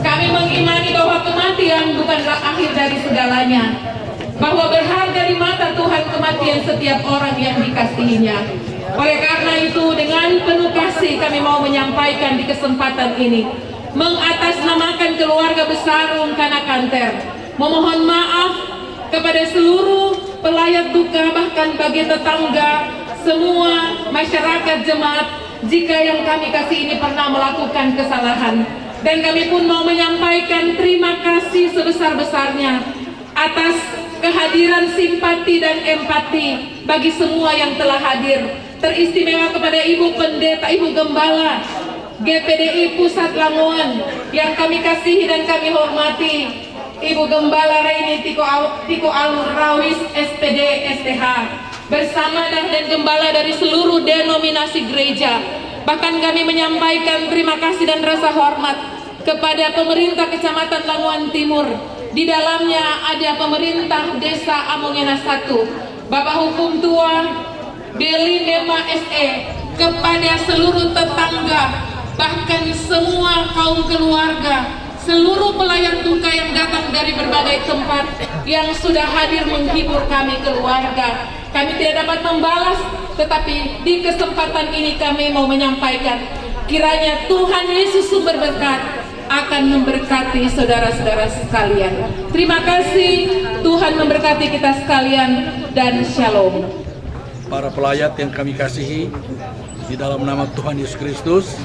[SPEAKER 11] Kami mengimani bahwa kematian bukanlah akhir dari segalanya. bahwa berharga di mata Tuhan kematian setiap orang yang dikasihinya. Oleh karena itu, dengan penuh kasih kami mau menyampaikan di kesempatan ini, mengatasnamakan keluarga besar Rungkana Kanter, memohon maaf kepada seluruh pelayat duka, bahkan bagi tetangga, semua masyarakat jemaat, jika yang kami kasih ini pernah melakukan kesalahan. Dan kami pun mau menyampaikan terima kasih sebesar-besarnya atas kehadiran simpati dan empati bagi semua yang telah hadir. Teristimewa kepada Ibu Pendeta, Ibu Gembala GPDI Pusat Langoan yang kami kasihi dan kami hormati, Ibu Gembala Reini Tiko Alur Rawis SPD STH, bersama dan gembala dari seluruh denominasi gereja. Bahkan kami menyampaikan terima kasih dan rasa hormat kepada pemerintah Kecamatan Langoan Timur. Di dalamnya ada pemerintah Desa Amongena 1, Bapak Hukum Tua Deli Nema SE, kepada seluruh tetangga, bahkan semua kaum keluarga, seluruh pelayan duka yang datang dari berbagai tempat yang sudah hadir menghibur kami keluarga. Kami tidak dapat membalas, tetapi di kesempatan ini kami mau menyampaikan, kiranya Tuhan Yesus sumber berkat akan memberkati saudara-saudara sekalian. Terima kasih, Tuhan memberkati kita sekalian, dan shalom.
[SPEAKER 12] Para pelayat yang kami kasihi, di dalam nama Tuhan Yesus Kristus,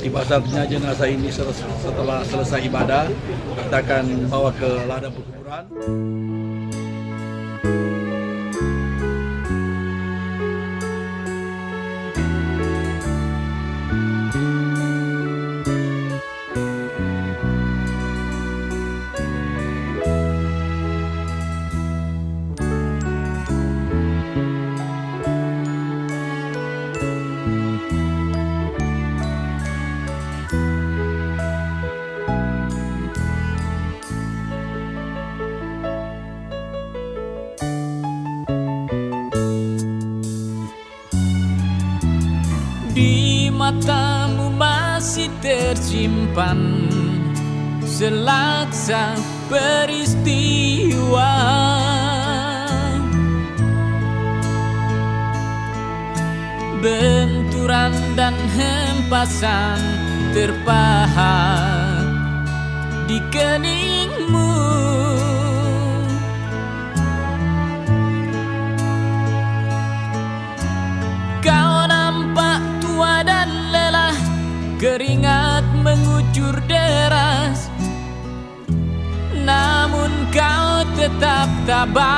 [SPEAKER 12] tiba saatnya jenazah ini setelah selesai ibadah, kita akan bawa ke ladang pekuburan.
[SPEAKER 13] Di matamu masih tersimpan selaksa peristiwa, benturan dan hempasan terpahat di keningmu. Kau nampak tua dan lelah, keringat mengucur deras, namun kau tetap tabah.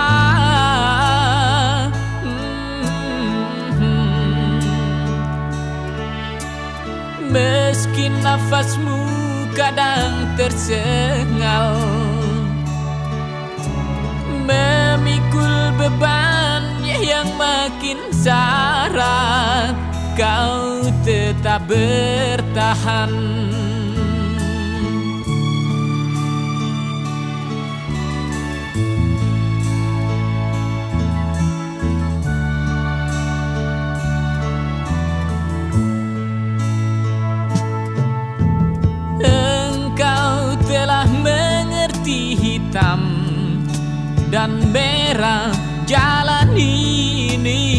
[SPEAKER 13] Meski nafasmu kadang tersengal, memikul beban yang makin syarat, kau tetap bertahan. Engkau telah mengerti hitam dan merah jalan ini.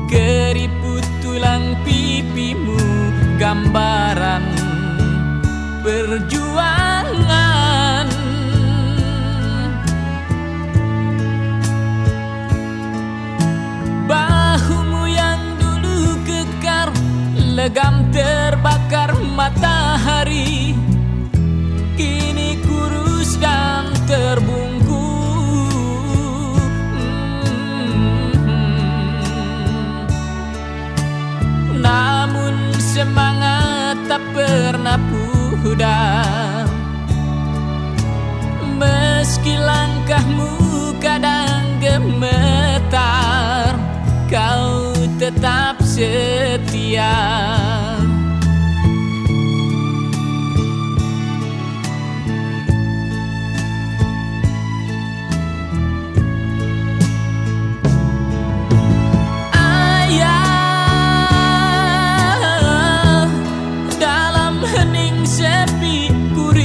[SPEAKER 13] Keriput tulang pipimu gambaran perjuangan. Bahumu yang dulu kekar, legam terbakar matahari, kini kurus dan terbungkus. Namun semangat tak pernah pudar, meski langkahmu kadang gemetar, kau tetap setia. Ayah, dalam hening sepi ku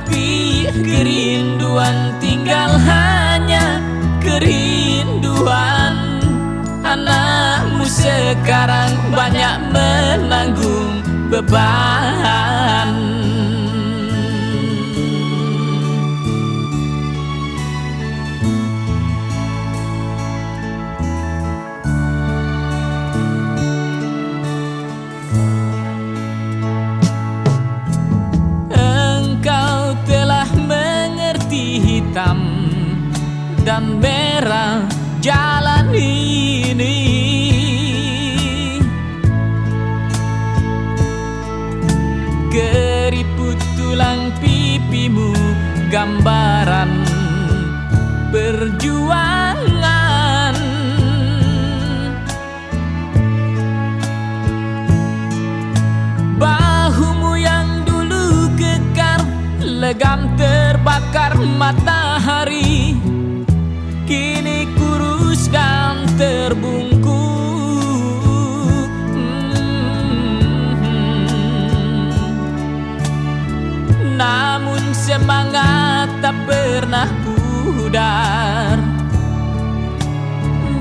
[SPEAKER 13] Tapi kerinduan tinggal hanya kerinduan. Anakmu sekarang banyak menanggung beban. Engkau telah mengerti hitam dan merah jalan ini. Keriput tulang pipimu gambaran perjuangan. Bahumu yang dulu kekar, legam terbakar matahari, kini kurus dan terbungkuk. Namun semangat tak pernah pudar.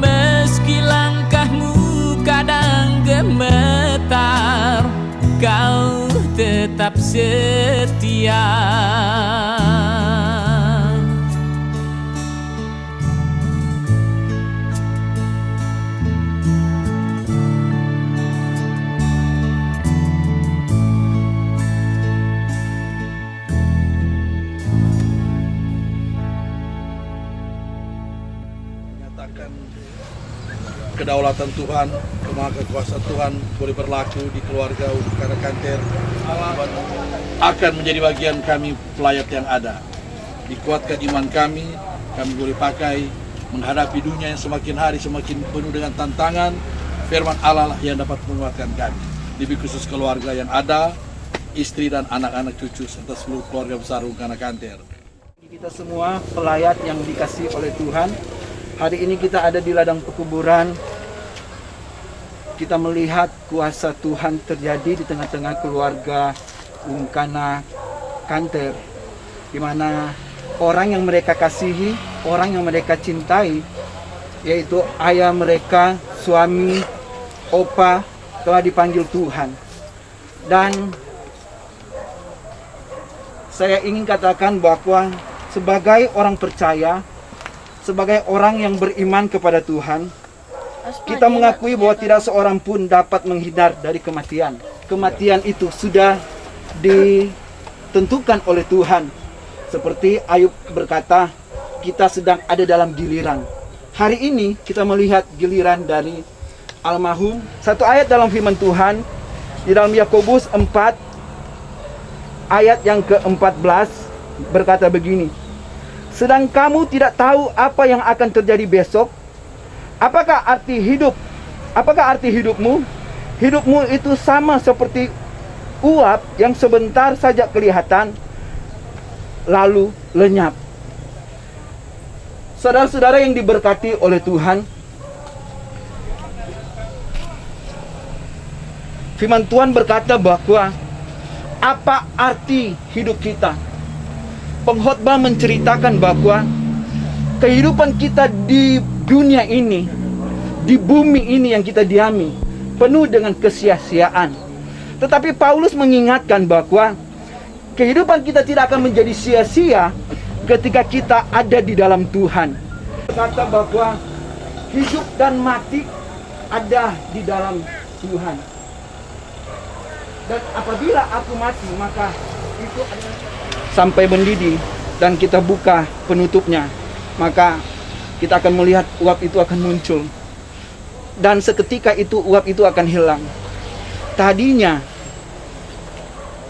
[SPEAKER 13] Meski langkahmu kadang gemetar, kau tetap setia.
[SPEAKER 12] Kedaulatan Tuhan, kemahakuasaan Tuhan boleh berlaku di keluarga Unkana Kanter, akan menjadi bagian kami pelayat yang ada. Dikuatkan iman kami boleh pakai menghadapi dunia yang semakin hari semakin penuh dengan tantangan. Firman Allah lah yang dapat menguatkan kami. Lebih khusus keluarga yang ada, istri dan anak-anak cucu serta seluruh keluarga besar Unkana Kanter.
[SPEAKER 14] Kita semua pelayat yang dikasihi oleh Tuhan. Hari ini kita ada di ladang pekuburan. Kita melihat kuasa Tuhan terjadi di tengah-tengah keluarga Unkana Kanter, di mana orang yang mereka kasihi, orang yang mereka cintai, yaitu ayah mereka, suami, opa, telah dipanggil Tuhan. Dan saya ingin katakan bahwa sebagai orang percaya, sebagai orang yang beriman kepada Tuhan, kita mengakui bahwa tidak seorang pun dapat menghindar dari kematian. Kematian itu sudah ditentukan oleh Tuhan. Seperti Ayub berkata, kita sedang ada dalam giliran. Hari ini kita melihat giliran dari almarhum. Satu ayat dalam firman Tuhan di dalam Yakobus 4 ayat yang ke-14 berkata begini: sedang kamu tidak tahu apa yang akan terjadi besok. Apakah arti hidup? Apakah arti hidupmu? Hidupmu itu sama seperti uap yang sebentar saja kelihatan, lalu lenyap. Saudara-saudara yang diberkati oleh Tuhan, firman Tuhan berkata bahwa apa arti hidup kita? Pengkhotbah menceritakan bahwa kehidupan kita di dunia ini, di bumi ini yang kita diami, penuh dengan kesia-siaan. Tetapi Paulus mengingatkan bahwa kehidupan kita tidak akan menjadi sia-sia ketika kita ada di dalam Tuhan. Kata bahwa hidup dan mati ada di dalam Tuhan. Dan apabila aku mati, maka itu adalah sampai mendidih dan kita buka penutupnya, maka kita akan melihat uap itu akan muncul. Dan seketika itu uap itu akan hilang. Tadinya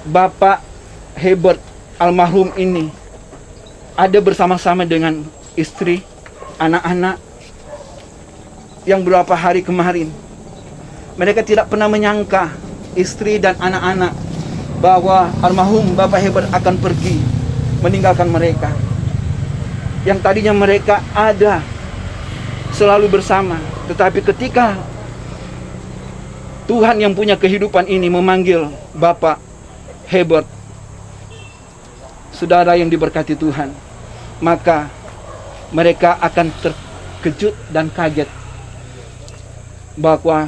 [SPEAKER 14] Bapak Herbert almarhum ini ada bersama-sama dengan istri, anak-anak yang beberapa hari kemarin. Mereka tidak pernah menyangka, istri dan anak-anak, bahwa almarhum Bapak Herbert akan pergi meninggalkan mereka. Yang tadinya mereka ada selalu bersama, tetapi ketika Tuhan yang punya kehidupan ini memanggil Bapak Herbert, saudara yang diberkati Tuhan, maka mereka akan terkejut dan kaget bahwa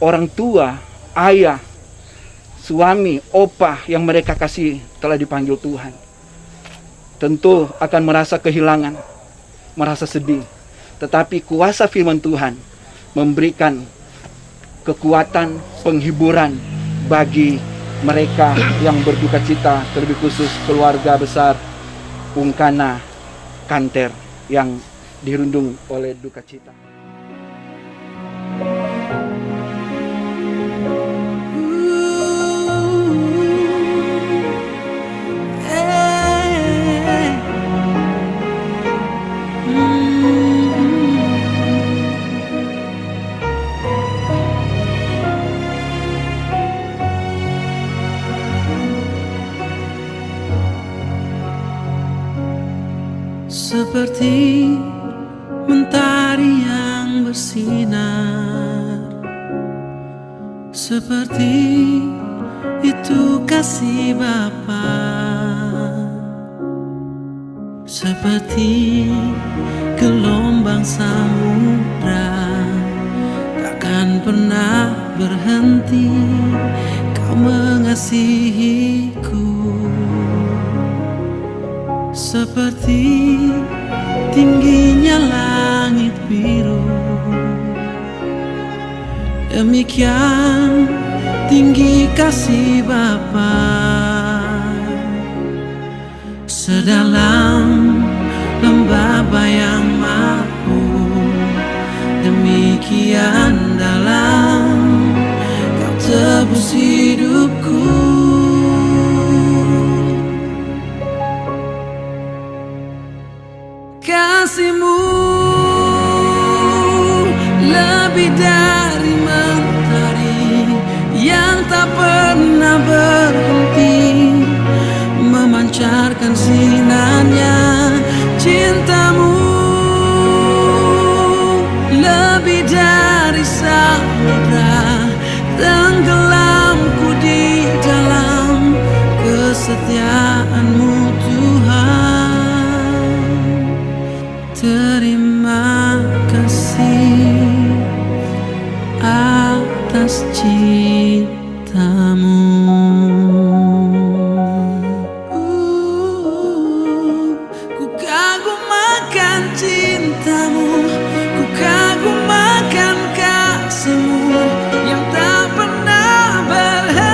[SPEAKER 14] orang tua, ayah, suami, opah yang mereka kasih telah dipanggil Tuhan. Tentu akan merasa kehilangan, merasa sedih. Tetapi kuasa firman Tuhan memberikan kekuatan, penghiburan bagi mereka yang berduka cita, terlebih khusus keluarga besar Ungkana Kanter yang dirundung oleh duka cita.
[SPEAKER 2] Seperti mentari yang bersinar, seperti itu kasih Bapa, seperti gelombang samudra, takkan pernah berhenti Kau mengasihiku. Seperti tingginya langit biru, demikian tinggi kasih Bapa. Sedalam lembah bayang mahu, demikian dalam Kau tebus hidupku. Kasih-Mu lebih dari mentari yang tak pernah berhenti memancarkan sinarnya. Cinta-Mu lebih dari samudra, tenggelamku di dalam kesetiaan-Mu Tuhan. Terima kasih atas cinta-Mu. Ku kagum akan cinta-Mu, ku kagum akan kasih-Mu yang tak pernah berhenti.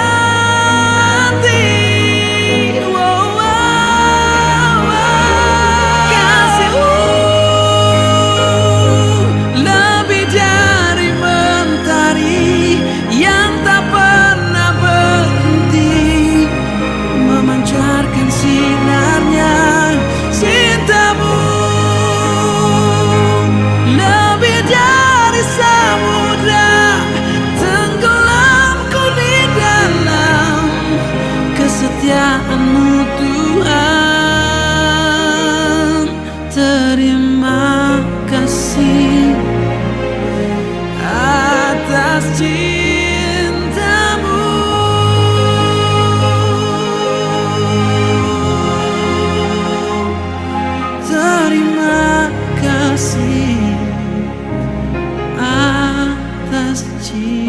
[SPEAKER 2] Kesetiaan-Mu Tuhan, terima kasih atas cinta-Mu. Terima kasih atas cinta-Mu.